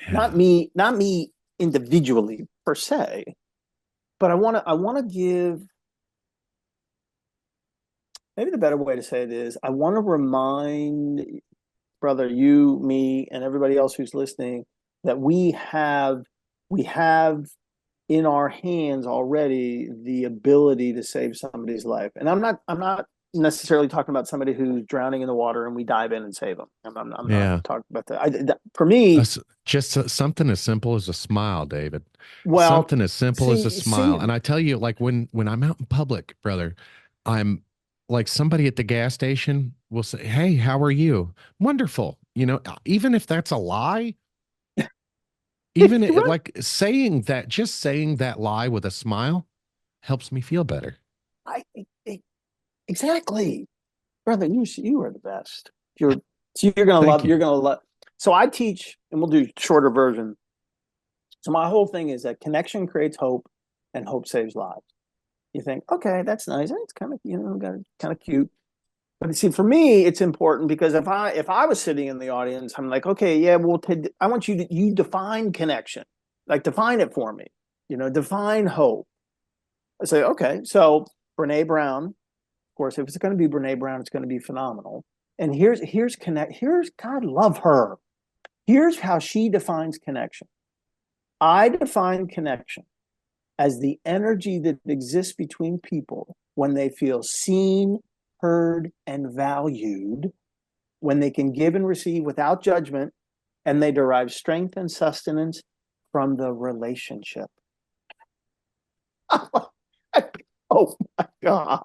Yeah. Not me individually per se, but I want to give, maybe the better way to say it is, I want to remind, brother, you, me, and everybody else who's listening, that we have in our hands already the ability to save somebody's life. And I'm not necessarily talking about somebody who's drowning in the water and we dive in and save them. I'm not Yeah. talking about that. For me, Just something as simple as a smile, David. well, Something as simple as a see, smile. And I tell you, like when I'm out in public, brother, I'm like somebody at the gas station will say, "Hey, how are you?" Wonderful. Even if that's a lie, even right, like just saying that lie with a smile helps me feel better. I, I exactly, brother. You are the best. You're gonna Thank love. you. You're gonna love. So I teach, and we'll do shorter version. So my whole thing is that connection creates hope, and hope saves lives. You think, okay, that's nice. It's kind of kind of cute. But see, for me, it's important because if I was sitting in the audience, I'm like, okay, yeah, well, I want you define connection, like define it for me. Define hope. I say, okay, so Brene Brown, of course, if it's going to be Brene Brown, it's going to be phenomenal. And here's God love her. Here's how she defines connection. I define connection as the energy that exists between people when they feel seen, heard, and valued, when they can give and receive without judgment, and they derive strength and sustenance from the relationship. Oh my God.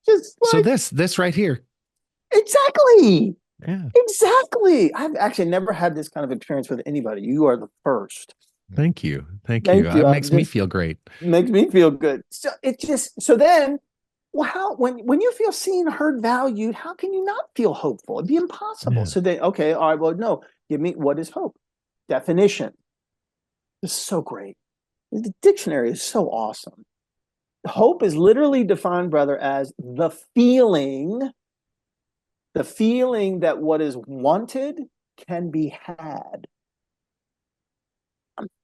Just So like, this right here. exactly. Yeah. Exactly. I've actually never had this kind of experience with anybody. You are the first. Thank you. Thank you. Thank you. It I'm makes me just feel great. makes me feel good. So then well, how when you feel seen, heard, valued, how can you not feel hopeful? It'd be impossible. Yeah. So they, okay, all right, well, no, give me what is hope? Definition. This is so great. The dictionary is so awesome. Hope is literally defined, brother, as the feeling that what is wanted can be had.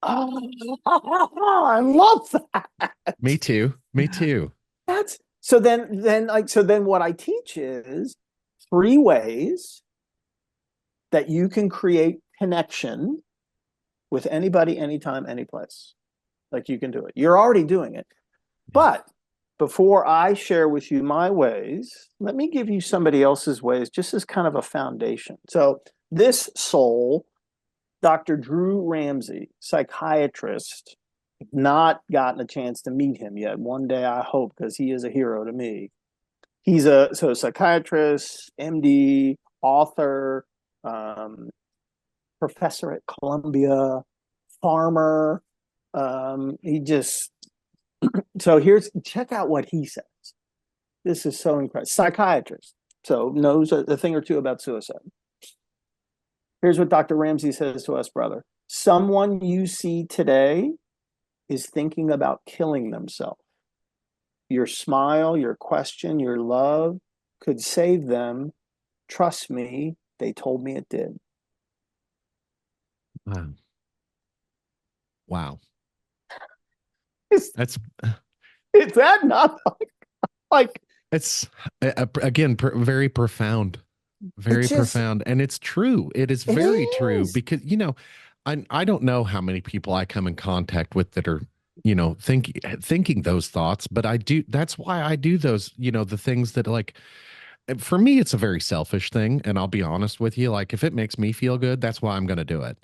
Oh, I love that. Me too. Me too. That's so then what I teach is three ways that you can create connection with anybody, anytime, any place. Like you can do it. You're already doing it. Yeah. But before I share with you my ways, let me give you somebody else's ways just as kind of a foundation. So this soul, Dr. Drew Ramsey, psychiatrist, not gotten a chance to meet him yet. One day I hope, because he is a hero to me. He's a psychiatrist, MD, author, um, professor at Columbia, farmer. He just so here's check out what he says. This is so incredible. Psychiatrist, so knows a thing or two about suicide. Here's what Dr. Ramsey says to us, brother. Someone you see today is thinking about killing themselves. Your smile, your question, your love could save them. Trust me, they told me it did. Wow. Wow. Is, That's is that not like it's again very profound. it Very just profound. And it's true. It is it very true is. because, I don't know how many people I come in contact with that are, thinking those thoughts, but I do. That's why I do those, the things that like, for me, it's a very selfish thing. And I'll be honest with you. Like, if it makes me feel good, that's why I'm going to do it.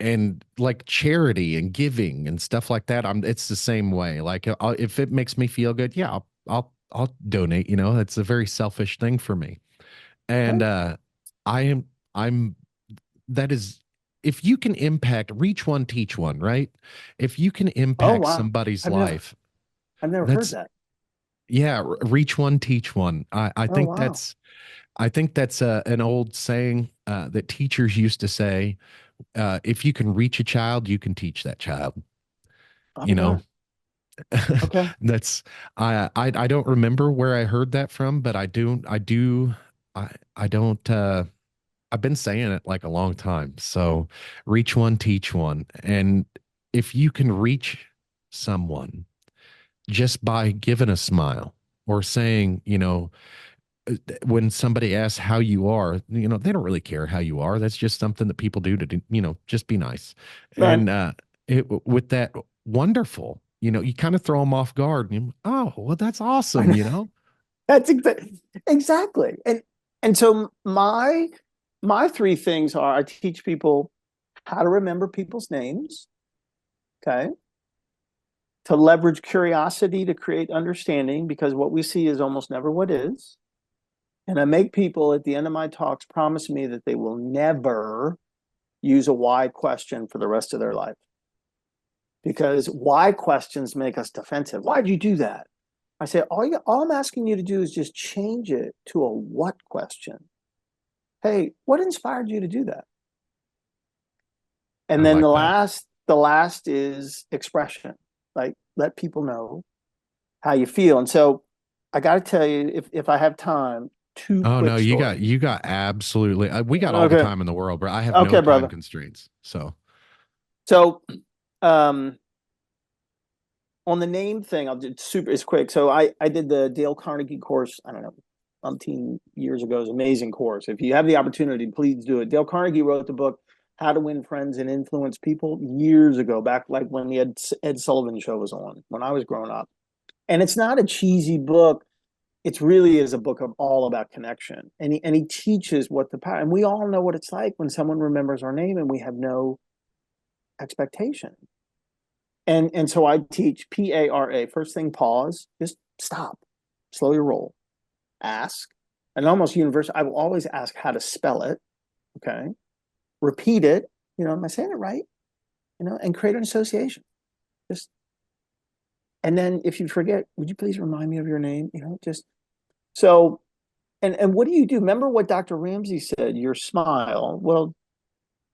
And like charity and giving and stuff like that, it's the same way. Like, if it makes me feel good, yeah, I'll donate, it's a very selfish thing for me. And I am I'm that is if you can impact, reach one, teach one, right? If you can Oh impact wow. somebody's I've never life, I've never heard that's that. yeah, reach one, teach one. Oh wow. I think that's an old saying that teachers used to say. If you can reach a child, you can teach that child. I'll be You know, darned. Okay. that's I don't remember where I heard that from, but I don't. I've been saying it like a long time. So reach one, teach one. And if you can reach someone just by giving a smile or saying, when somebody asks how you are, they don't really care how you are. That's just something that people do to do, just be nice. Right. And with that, wonderful, you kind of throw them off guard. And oh, well, that's awesome, That's exactly. And so my three things are I teach people how to remember people's names, okay? To leverage curiosity to create understanding because what we see is almost never what is. And I make people at the end of my talks promise me that they will never use a why question for the rest of their life. Because why questions make us defensive. Why'd you do that? I say, all I'm asking you to do is just change it to a what question. Hey, what inspired you to do that? And I then like that. the last is expression. Like let people know how you feel. And so I got to tell you, if I have time, two Oh no, quick stories. you got absolutely. We got all the Okay. time in the world, bro. I have no Okay, time brother. constraints. So, So um on the name thing, I'll just super it's quick. So I did the Dale Carnegie course, I don't know, umpteen years ago. It's an amazing course. If you have the opportunity, please do it. Dale Carnegie wrote the book How to Win Friends and Influence People years ago, back like when the Ed Sullivan show was on, when I was growing up. And it's not a cheesy book. It's really is a book of all about connection. And he teaches what the power, and we all know what it's like when someone remembers our name and we have no expectation. And so I teach PARA. First thing, pause, just stop, slow your roll, ask, and almost universal. I will always ask how to spell it. Okay, repeat it. You know, am I saying it right? And create an association. Just, And then if you forget, would you please remind me of your name? Just so. And what do you do? Remember what Dr. Ramsey said, your smile. Well,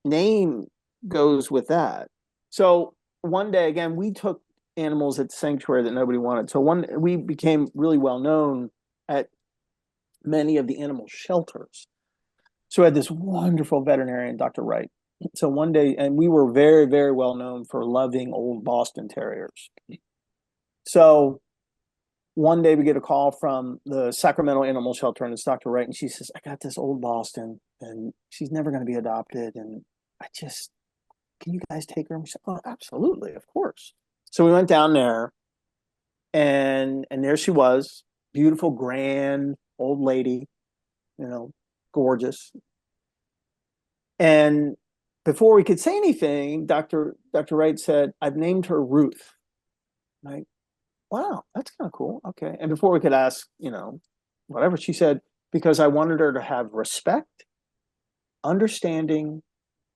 name goes with that. So one day, again, we took animals at the sanctuary that nobody wanted. So we became really well known at many of the animal shelters. So we had this wonderful veterinarian, Dr. Wright. So one day, and we were very, very well known for loving old Boston Terriers. So one day we get a call from the Sacramento Animal Shelter, and it's Dr. Wright, and she says, I got this old Boston, and she's never going to be adopted, and can you guys take her? And we said, oh, absolutely, of course. So we went down there, and there she was, beautiful, grand old lady, gorgeous. And before we could say anything, Dr. Wright said, I've named her Ruth. Like, wow, that's kind of cool. Okay. And before we could ask, whatever, she said, because I wanted her to have respect, understanding,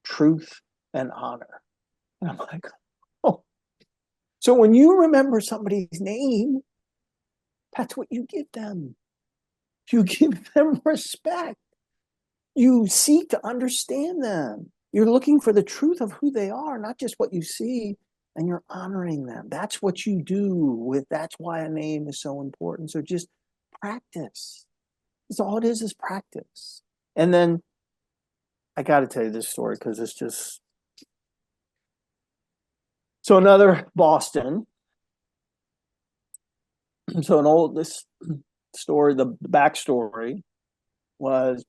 truth, and honor. And I'm like, oh. So when you remember somebody's name, that's what you give them. You give them respect. You seek to understand them. You're looking for the truth of who they are, not just what you see, and you're honoring them. That's what you do that's why a name is so important. So just practice. That's all it is practice. And then I got to tell you this story because it's just. So another Boston. So this story, the backstory was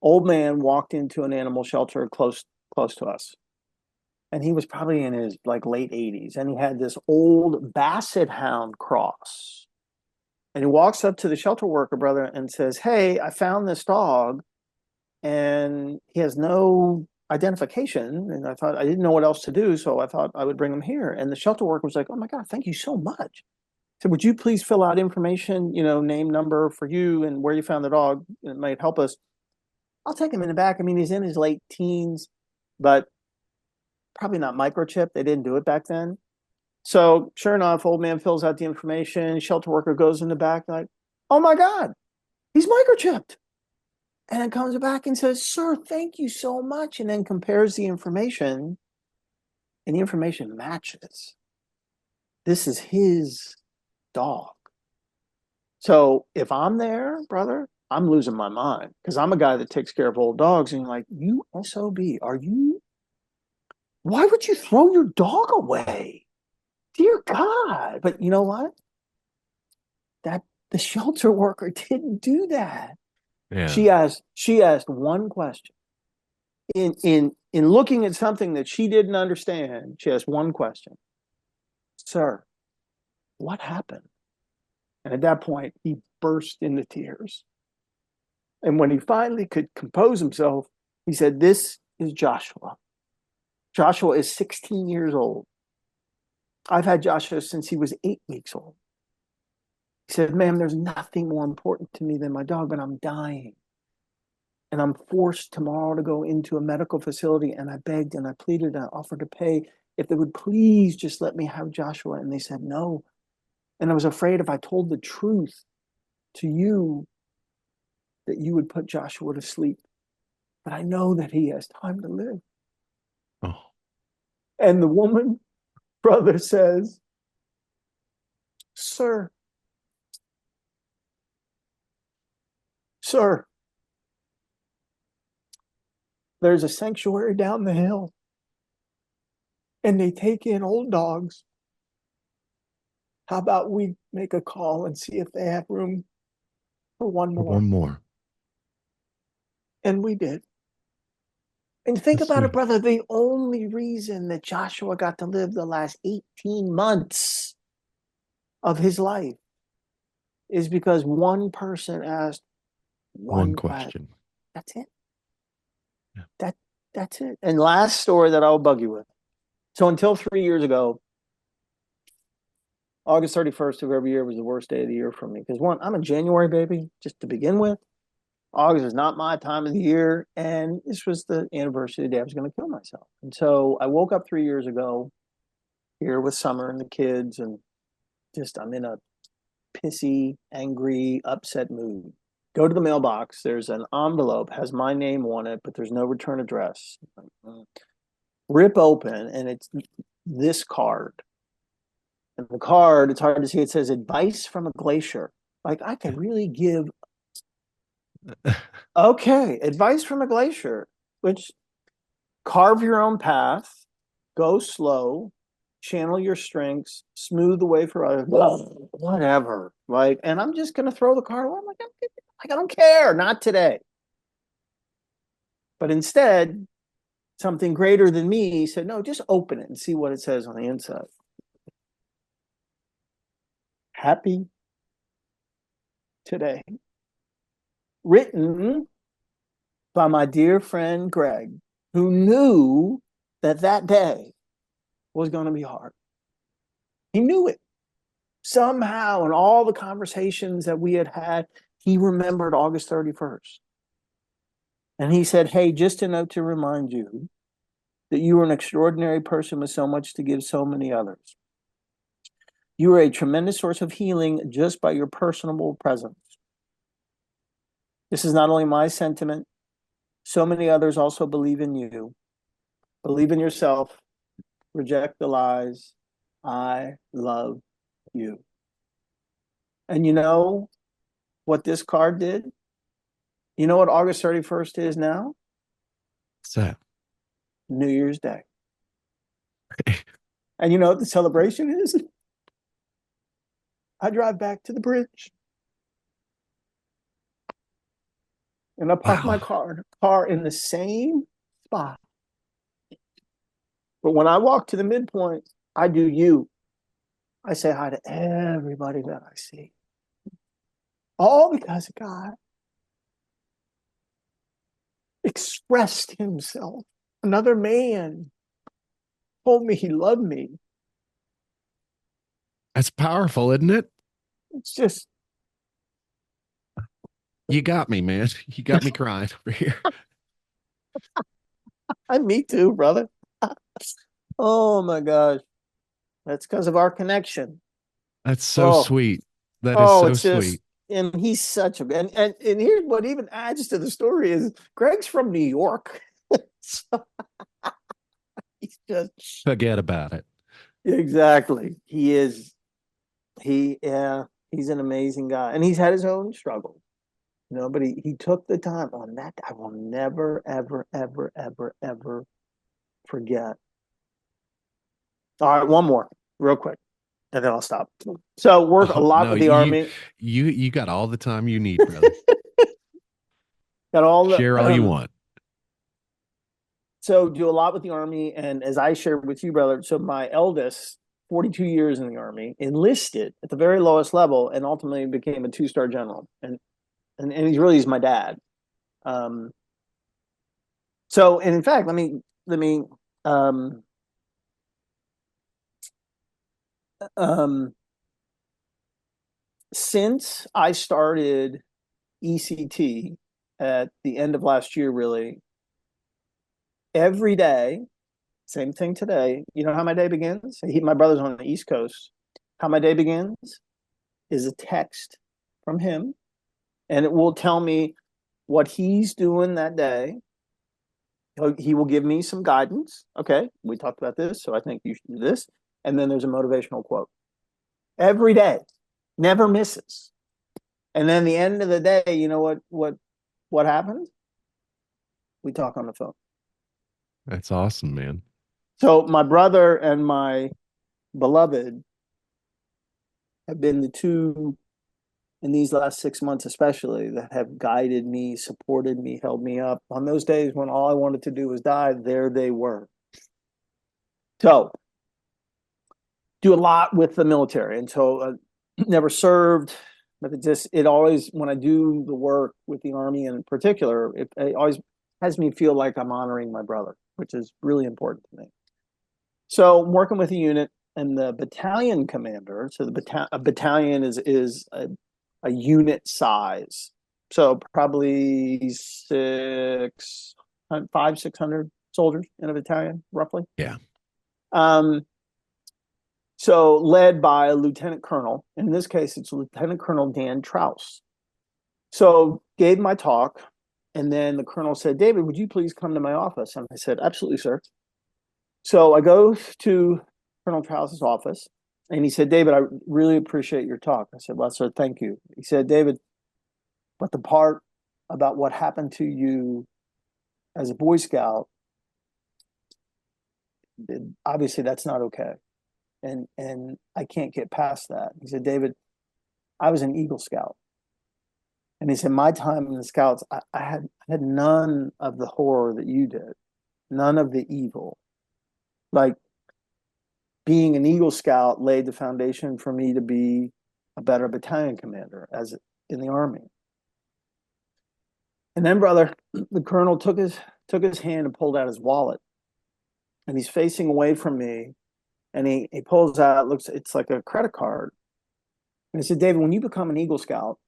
old man walked into an animal shelter close to us. And he was probably in his late 80s. And he had this old basset hound cross. And he walks up to the shelter worker, brother, and says, hey, I found this dog. And he has no identification. And I didn't know what else to do. So I thought I would bring him here. And the shelter worker was like, oh my God, thank you so much. So would you please fill out information, name, number for you and where you found the dog? It might help us. I'll take him in the back. I mean, he's in his late teens, but probably not microchipped. They didn't do it back then. So sure enough, old man fills out the information. Shelter worker goes in the back like, oh my God, he's microchipped. And then comes back and says, sir, thank you so much. And then compares the information, and the information matches. This is his dog. So if I'm there, brother, I'm losing my mind because I'm a guy that takes care of old dogs. And you're like, you SOB, why would you throw your dog away? Dear God. But you know what? The shelter worker didn't do that. Yeah. She asked one question. In looking at something that she didn't understand, she asked one question. Sir, what happened? And at that point, he burst into tears. And when he finally could compose himself, he said, this is Joshua. Joshua is 16 years old. I've had Joshua since he was 8 weeks old. He said, ma'am, there's nothing more important to me than my dog, but I'm dying. And I'm forced tomorrow to go into a medical facility. And I begged and I pleaded and I offered to pay if they would please just let me have Joshua. And they said no. And I was afraid if I told the truth to you, that you would put Joshua to sleep. But I know that he has time to live. Oh, And the woman, brother, says, sir, there's a sanctuary down the hill, and they take in old dogs. How about we make a call and see if they have room for one one more? more. And we did. And think That's about it, sweet. brother. The only reason that Joshua got to live the last 18 months of his life is because one person asked One one question. question. That's it. Yeah. That's it. And last story that I'll bug you with. So until 3 years ago, August 31st of every year was the worst day of the year for me. Because one, I'm a January baby, just to begin with. August is not my time of the year. And this was the anniversary of the day I was going to kill myself. And so I woke up 3 years ago here with Summer and the kids. And I'm in a pissy, angry, upset mood. Go to the mailbox. There's an envelope, has my name on it, but there's no return address. Rip open, and it's this card. And the card, it's hard to see. It says advice from a glacier. Like I could really give. Okay, advice from a glacier, which carve your own path, go slow, channel your strengths, smooth the way for others, whatever. Like, and I'm just gonna throw the card away. I'm like, I don't care, not today. But instead, something greater than me said, no, just open it and see what it says on the inside. Happy today. Written by my dear friend Greg, who knew that that day was going to be hard. He knew it. Somehow, in all the conversations that we had had, he remembered August 31st. And he said, hey, just a note to remind you that you are an extraordinary person with so much to give so many others. You are a tremendous source of healing just by your personable presence. This is not only my sentiment, so many others also believe in you. Believe in yourself. Reject the lies. I love you. And you know what this card did? You know what August 31st is now? What's that? New Year's Day. And you know what the celebration is? I drive back to the bridge. And I park my Wow. car in the same spot. But when I walk to the midpoint, I do you. I say hi to everybody that I see. All because God expressed himself. Another man told me he loved me. That's powerful, isn't it? It's just, You got me, man. You got me crying over here. me too, brother. Oh my gosh. That's because of our connection. That's so Oh, sweet. That is so it's just, sweet. and he's such a, and here's what even adds to the story is Greg's from New York. So he's just, Forget about it. exactly. He is, he's an amazing guy and he's had his own struggles. But he took the time on that. I will never, ever, ever, ever, ever forget. All right, one more, real quick, and then I'll stop. So work a Oh, lot no, with the Army. you got all the time you need, brother. Got all the Share all you want. so do a lot with the Army, and as I shared with you, brother. So my eldest, 42 years in the Army, enlisted at the very lowest level, and ultimately became a two-star general, and he's my dad. Um, so, and in fact, let me um, since I started ECT at the end of last year, really, every day, same thing today. You know how my day begins? My brother's on the East Coast. How my day begins is a text from him, and it will tell me what he's doing that day. He will give me some guidance. Okay, we talked about this, so I think you should do this. And then there's a motivational quote every day, never misses. And then the end of the day, you know what happens? We talk on the phone. That's awesome, man. So my brother and my beloved have been the two in these last 6 months, especially, that have guided me, supported me, held me up. On those days when all I wanted to do was die, there they were. So, do a lot with the military. And so, never served, but it always, when I do the work with the Army in particular, it always has me feel like I'm honoring my brother, which is really important to me. So, I'm working with a unit, and the battalion commander, so a battalion is a unit size. So probably 600 soldiers in a battalion, roughly. Yeah. Um, So led by a lieutenant colonel. In this case, it's Lieutenant Colonel Dan Trouse. So gave my talk, and then the colonel said, "David, would you please come to my office?" And I said, "Absolutely, sir." So I go to Colonel Trouse's office, and he said, "David, I really appreciate your talk." I said, "Well, sir, thank you." He said, "David, but the part about what happened to you as a Boy Scout, obviously that's not okay. And I can't get past that." He said, "David, I was an Eagle Scout." And he said, "My time in the Scouts, I had none of the horror that you did, none of the evil. Like, being an Eagle Scout laid the foundation for me to be a better battalion commander as in the Army." And then, brother, the colonel took his hand and pulled out his wallet, and he's facing away from me, and he pulls out, looks, it's like a credit card, and he said, "David, when you become an Eagle Scout,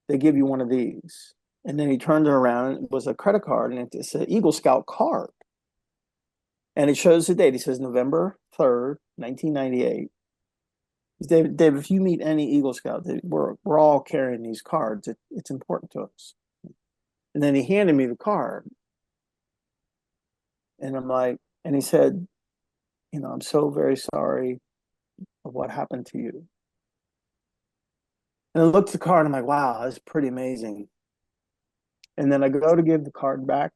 they give you one of these." And then he turned it around, and it was a credit card, and it's an Eagle Scout card, and it shows the date. He says November 3rd, 1998. David, if you meet any Eagle Scout, we're all carrying these cards. It's important to us. And then he handed me the card, and I'm like, and he said, "I'm so very sorry of what happened to you." And I looked at the card, and I'm like, "Wow, that's pretty amazing." And then I go to give the card back,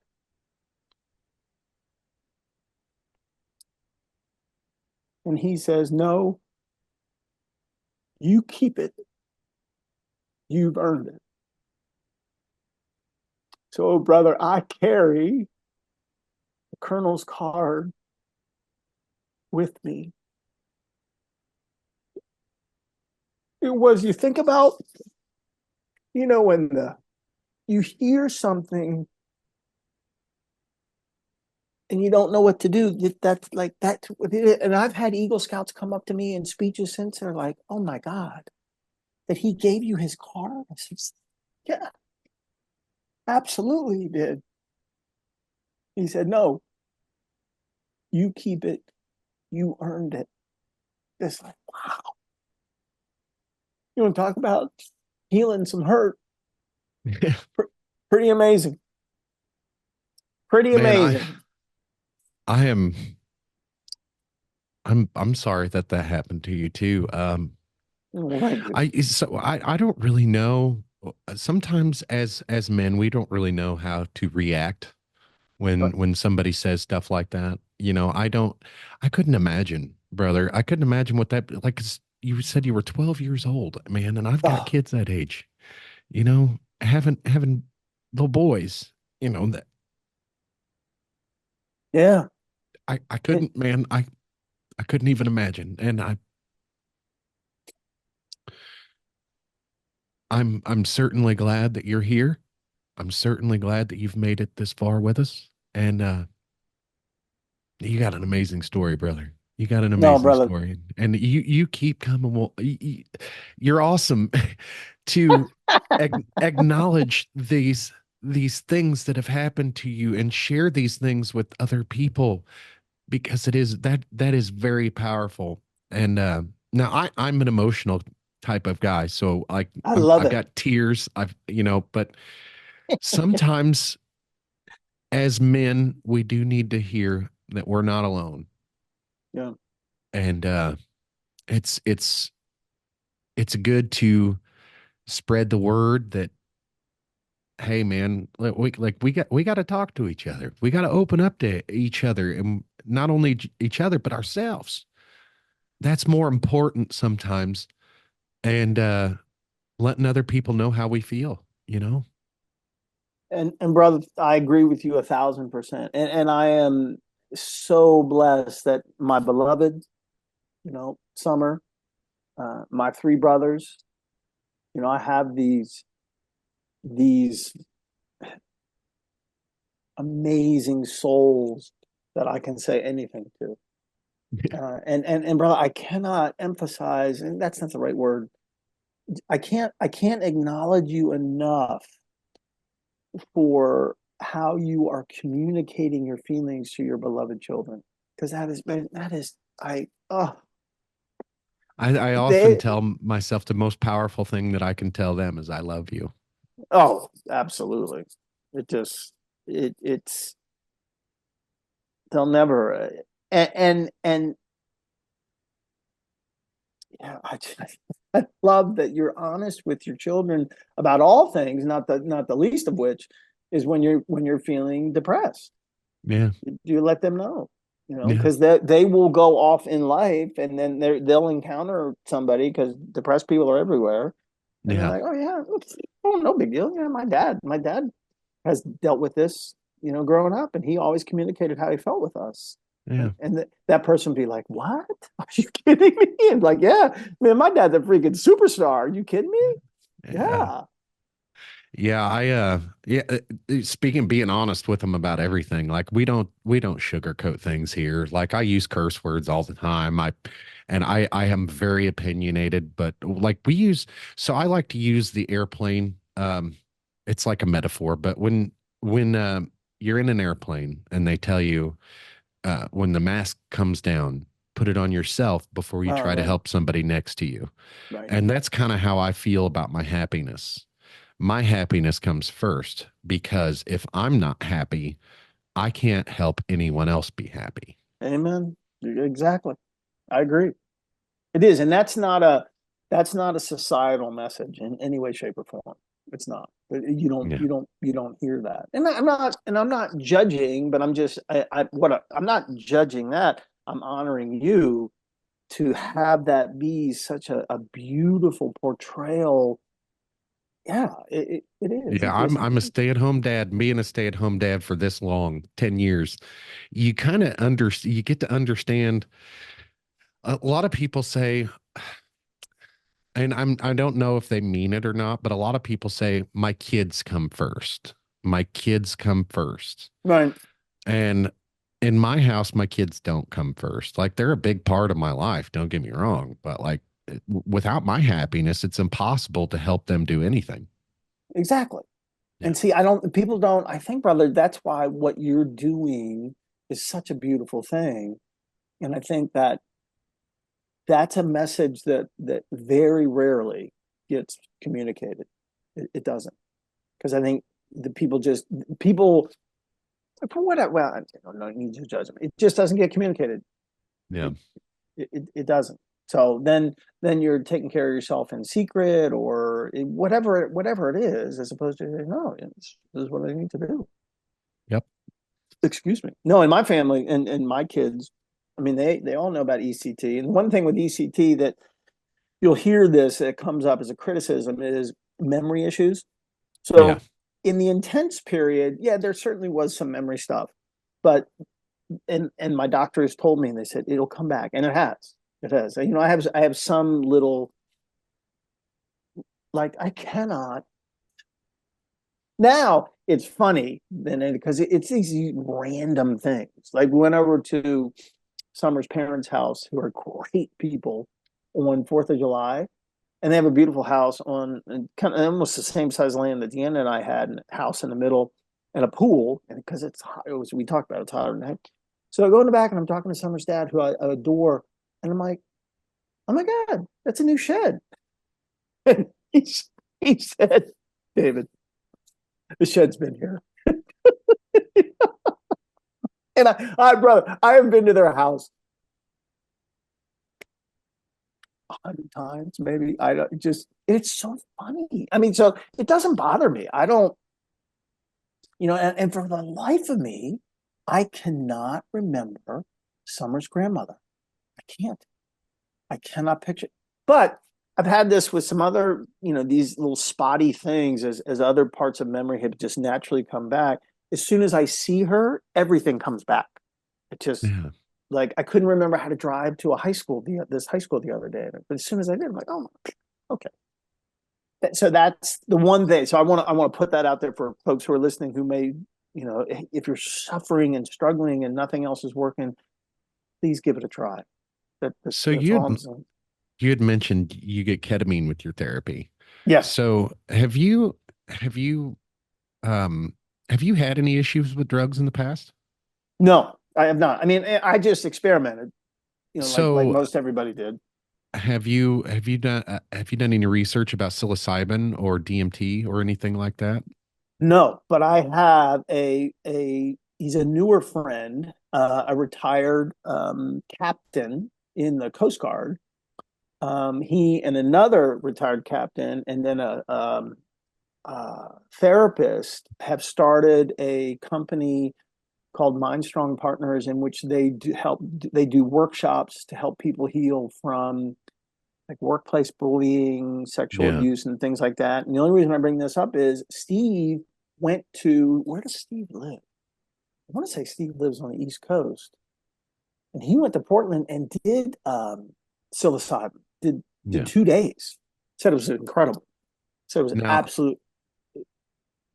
and he says, "No, you keep it. You've earned it." So, brother, I carry the colonel's card with me. It was, you think about, when you hear something and you don't know what to do. That's like that. And I've had Eagle Scouts come up to me in speeches since, they're like, "Oh my God, that he gave you his card?" I said, "Yeah, absolutely he did." He said, "No, you keep it. You earned it." It's like, wow. You want to talk about healing some hurt? Pretty amazing. Pretty Man, amazing. I am I'm sorry that that happened to you too. Well, thank you. I don't really know. Sometimes as men, we don't really know how to react Right. when somebody says stuff like that. I couldn't imagine, brother. I couldn't imagine what that like. 'Cause you said you were 12 years old, man, and I've got Oh, kids that age. Having little boys, that yeah. I couldn't, man. I couldn't even imagine. And I'm certainly glad that you're here. I'm certainly glad that you've made it this far with us. And you got an amazing story, brother. You got an No, amazing brother. story. And you keep coming. Well, you're awesome to acknowledge these things that have happened to you and share these things with other people because that is very powerful. And now I'm an emotional type of guy, so like I love I've it. got tears. But sometimes as men, we do need to hear that we're not alone, Yeah. and it's it's it's good to spread the word that hey man, we got to talk to each other. We got to open up to each other, and not only each other but ourselves. That's more important sometimes, and letting other people know how we feel. And brother, I agree with you 1,000%. And I am so blessed that my beloved, Summer, my three brothers, I have these amazing souls that I can say anything to. And brother, I cannot emphasize, and that's not the right word. I can't acknowledge you enough for how you are communicating your feelings to your beloved children, because that is I oh I often They, tell myself the most powerful thing that I can tell them is I love you. oh, absolutely. It just, it's, they'll never, and yeah, I love that you're honest with your children about all things, not the least of which is when you're feeling depressed. Yeah. You let them know, Yeah. because they will go off in life, and then they'll encounter somebody, because depressed people are everywhere, and they're Yeah. like, oh yeah, oh no big deal. Yeah, my dad has dealt with this, growing up, and he always communicated how he felt with us. Yeah. And that person would be like, what? Are you kidding me? And like, yeah, man, my dad's a freaking superstar. Are you kidding me? Yeah. Yeah. Yeah, yeah, speaking being honest with them about everything. Like we don't sugarcoat things here. Like I use curse words all the time. I am very opinionated, but like we use so I like to use the airplane. It's like a metaphor, but when you're in an airplane and they tell you when the mask comes down, put it on yourself before you Oh, try to right, help somebody next to you. right. And that's kind of how I feel about my happiness comes first because if I'm not happy, I can't help anyone else be happy. Amen. Exactly. I agree. It is, and that's not a societal message in any way, shape, or form. It's not. You don't Yeah. you don't you don't hear that. I'm not judging, but I'm not judging that. I'm honoring you to have that be such a beautiful portrayal. Yeah, it is. Yeah, I'm a stay-at-home dad. Being a stay-at-home dad for this long, 10 years, you get to understand a lot of people say, and I don't know if they mean it or not, but a lot of people say, my kids come first. My kids come first. Right. And in my house, my kids don't come first. Like they're a big part of my life, don't get me wrong, but like without my happiness, it's impossible to help them do anything. Exactly. Yeah. And see, people don't, I think, brother, that's why what you're doing is such a beautiful thing. And I think that's a message that very rarely gets communicated. It doesn't. Because I think the people, for whatever, well, I don't need to judge them. It just doesn't get communicated. Yeah. It doesn't. So then you're taking care of yourself in secret, or whatever it is, as opposed to, no, this is what I need to do. Yep. Excuse me. No, in my family, and my kids, I mean, they all know about ECT. And one thing with ECT that you'll hear this that comes up as a criticism is memory issues. Yeah. So in the intense period, yeah, there certainly was some memory stuff, but and my doctors told me, and they said it'll come back, and it has. It has. I have some little, like, I cannot. Now it's funny then, because it's these random things. Like we went over to Summer's parents' house, who are great people, on 4th of July, and they have a beautiful house on kind of almost the same size land that Deanna and I had, and a house in the middle, and a pool. And because it's hot, we talked about it's hotter than heck. So I go in the back and I'm talking to Summer's dad, who I adore, and I'm like, "Oh my God, that's a new shed." And he said, "David, the shed's been here." And brother, I have been to their house 100 times, maybe. I don't just, it's so funny. I mean, so it doesn't bother me. I don't, and for the life of me, I cannot remember Summer's grandmother. I can't. I cannot picture. But I've had this with some other, these little spotty things, as other parts of memory have just naturally come back. As soon as I see her, everything comes back. It just, Yeah. like, I couldn't remember how to drive to this high school the other day. But as soon as I did, I'm like, oh, okay. So that's the one thing. So I want to put that out there for folks who are listening, who may, if you're suffering and struggling and nothing else is working, please give it a try. So That's all I'm saying. you had mentioned you get ketamine with your therapy. Yes. So have you um have you had any issues with drugs in the past? No, I have not. I mean, I just experimented, like So most everybody did. have you done any research about psilocybin or DMT or anything like that? No, but I have a he's a newer friend, a retired captain in the Coast Guard. He and another retired captain, and then a therapist have started a company called Mind Strong Partners, in which they do workshops to help people heal from like workplace bullying, sexual Yeah. abuse, and things like that. And the only reason I bring this up is Steve went to where does Steve live? I want to say Steve lives on the East Coast, and he went to Portland and did psilocybin. Did Yeah. 2 days. Said it was incredible. Said it was Now, absolute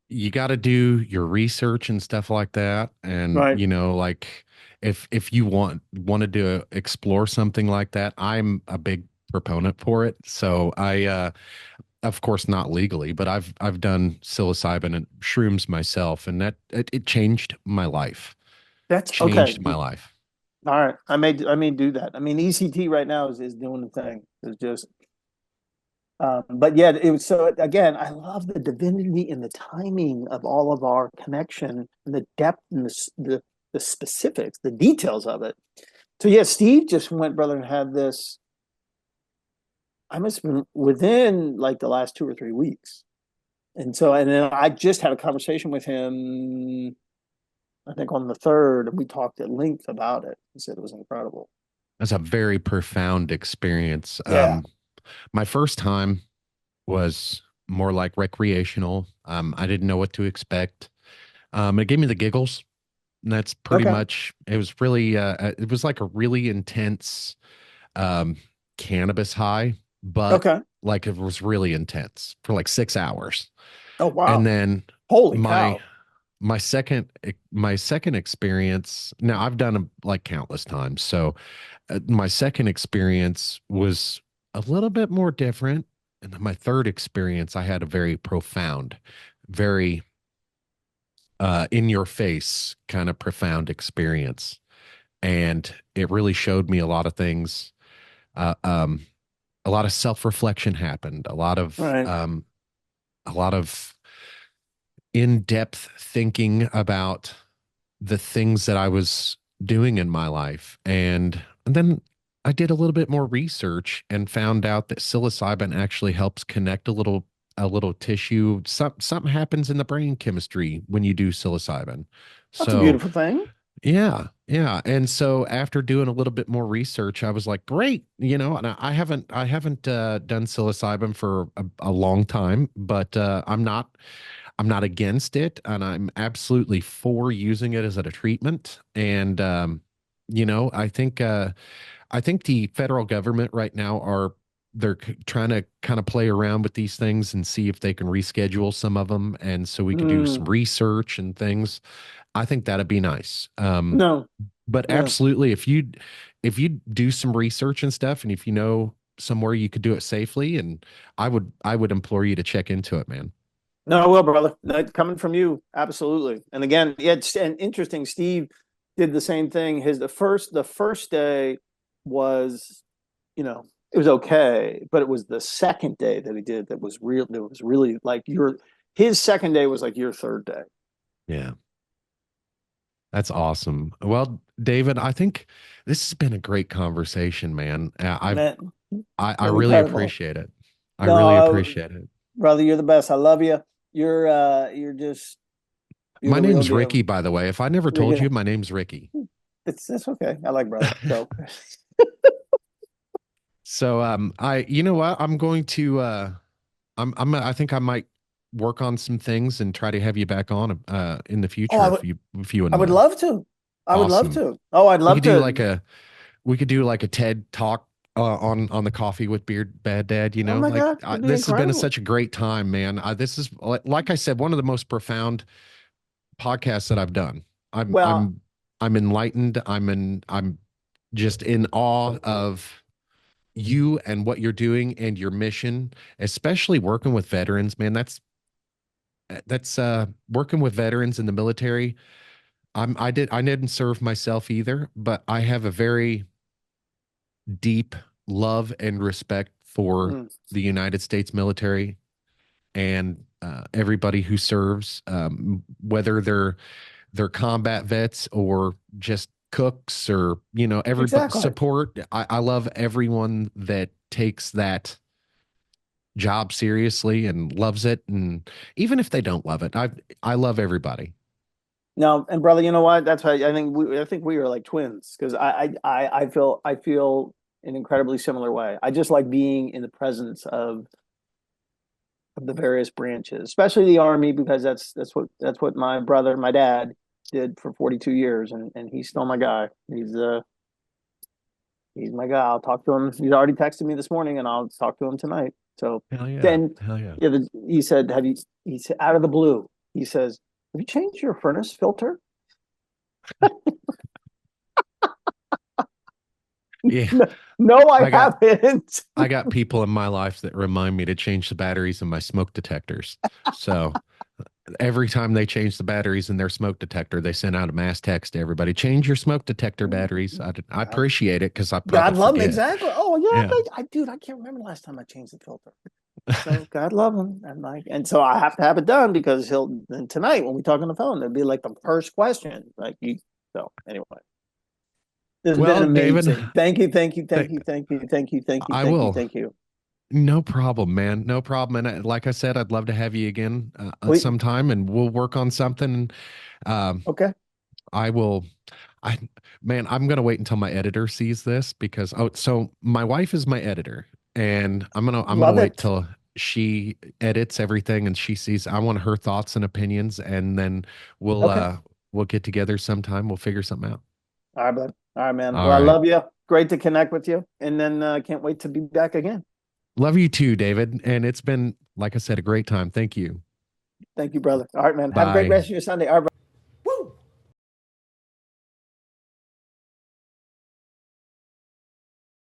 you got to do your research and stuff like that. And, right. like if you wanted to explore something like that, I'm a big proponent for it. So of course, not legally, but I've done psilocybin and shrooms myself, and it changed my life. That's okay. Changed my life. All right, I may do that. I mean, ECT right now is doing the thing. It's just, but yeah, it was so again. I love the divinity and the timing of all of our connection and the depth and the specifics, the details of it. So yeah, Steve just went, brother, and had this. I must have been within like the last 2 or 3 weeks, and then I just had a conversation with him. I think on the third, and we talked at length about it. He said it was incredible. That's a very profound experience. Yeah. My first time was more like recreational. I didn't know what to expect. It gave me the giggles. And that's pretty Okay. much, it was like a really intense um, cannabis high, but Okay. like it was really intense for like 6 hours. Oh And wow. then Holy my cow. my second experience, now I've done them like countless times. So my second experience was a little bit more different. And then my third experience, I had a very profound, very in your face kind of profound experience. And it really showed me a lot of things. Uh, um, a lot of self-reflection happened, Right. a lot of in-depth thinking about the things that I was doing in my life. And then I did a little bit more research and found out that psilocybin actually helps connect a little tissue. Something happens in the brain chemistry when you do psilocybin. That's a So beautiful thing. yeah, yeah. And so after doing a little bit more research, I was like, great, and I haven't done psilocybin for a long time, but I'm not against it, and I'm absolutely for using it as a treatment. And I think the federal government right now they're trying to kind of play around with these things and see if they can reschedule some of them, and so we could do Mm, some research and things. I think that'd be nice. no. But Yeah. absolutely, if you do some research and stuff, and if you know somewhere you could do it safely, and I would implore you to check into it, man. No, I will, brother. Coming from you, absolutely. And again, yeah, it's and interesting. Steve did the same thing. The first day was, it was okay, but it was the second day that he did that was real. That was really like his second day was like your third day. Yeah. That's awesome. Well, David, I think this has been a great conversation, man. Man, I been really incredible. appreciate it. I really No, appreciate it. brother, you're the best. I love you. You're My the real name's deal. Ricky, by the way. If I never told Ricky. you, my name's Ricky. It's okay. I like brother. So So you know what? I'm going to I think I might work on some things and try to have you back on in the oh, future if you I wouldn't would mind. love to. I would love Awesome. to. Oh, I'd We love could do to. like a we could do like a TED talk on the coffee with Beard Bad Dad, Oh my like God, it'd be this has been incredible. such a great time, man. This is like I said, one of the most profound podcasts that I've done. I'm Well, I'm I'm enlightened. I'm just in awe of you and what you're doing and your mission, especially working with veterans, man. That's working with veterans in the military. I didn't serve myself either, but I have a very deep love and respect for Mm, the United States military and everybody who serves, whether they're combat vets or just cooks or everybody exactly. support. I love everyone that takes that job seriously and loves it, and even if they don't love it, I love everybody. No, and brother, you know what? That's why I think we are like twins because I feel an incredibly similar way. I just like being in the presence of the various branches, especially the army, because that's what my brother, my dad, did for 42 years, and he's still my guy. He's my guy. I'll talk to him. He's already texted me this morning, and I'll talk to him tonight. So Hell yeah. then, Hell yeah. yeah, he said, "Have you?" He said, out of the blue, he says, "Have you changed your furnace filter?" Yeah. No, I I got haven't. I got people in my life that remind me to change the batteries in my smoke detectors. So every time they change the batteries in their smoke detector, they send out a mass text to everybody, change your smoke detector batteries. I God, appreciate it because I probably God love him. forget. Exactly. Oh yeah, Yeah. dude, I can't remember the last time I changed the filter. So God love him, and and so I have to have it done because he'll. And tonight when we talk on the phone, it'll be like the first question. Like you. So anyway, this has been Well, David, amazing. Thank you, thank you, thank th- you, thank you, thank you, thank you, I thank you, will. thank you. No problem, man. No problem. And like I said, I'd love to have you again at We some time, and we'll work on something. Um, okay. I will. I Man, I'm gonna wait until my editor sees this because so my wife is my editor, and I'm gonna Love wait it. till she edits everything and she sees. I want her thoughts and opinions, and then we'll Okay. uh we'll get together sometime. We'll figure something out. All right, bud. All right, man. All Well, I right. love you. Great to connect with you, and then can't wait to be back again. Love you too, David. And it's been, like I said, a great time. Thank you. Thank you, brother. All right, man. Have a great Bye. rest of your Sunday. All right, bro.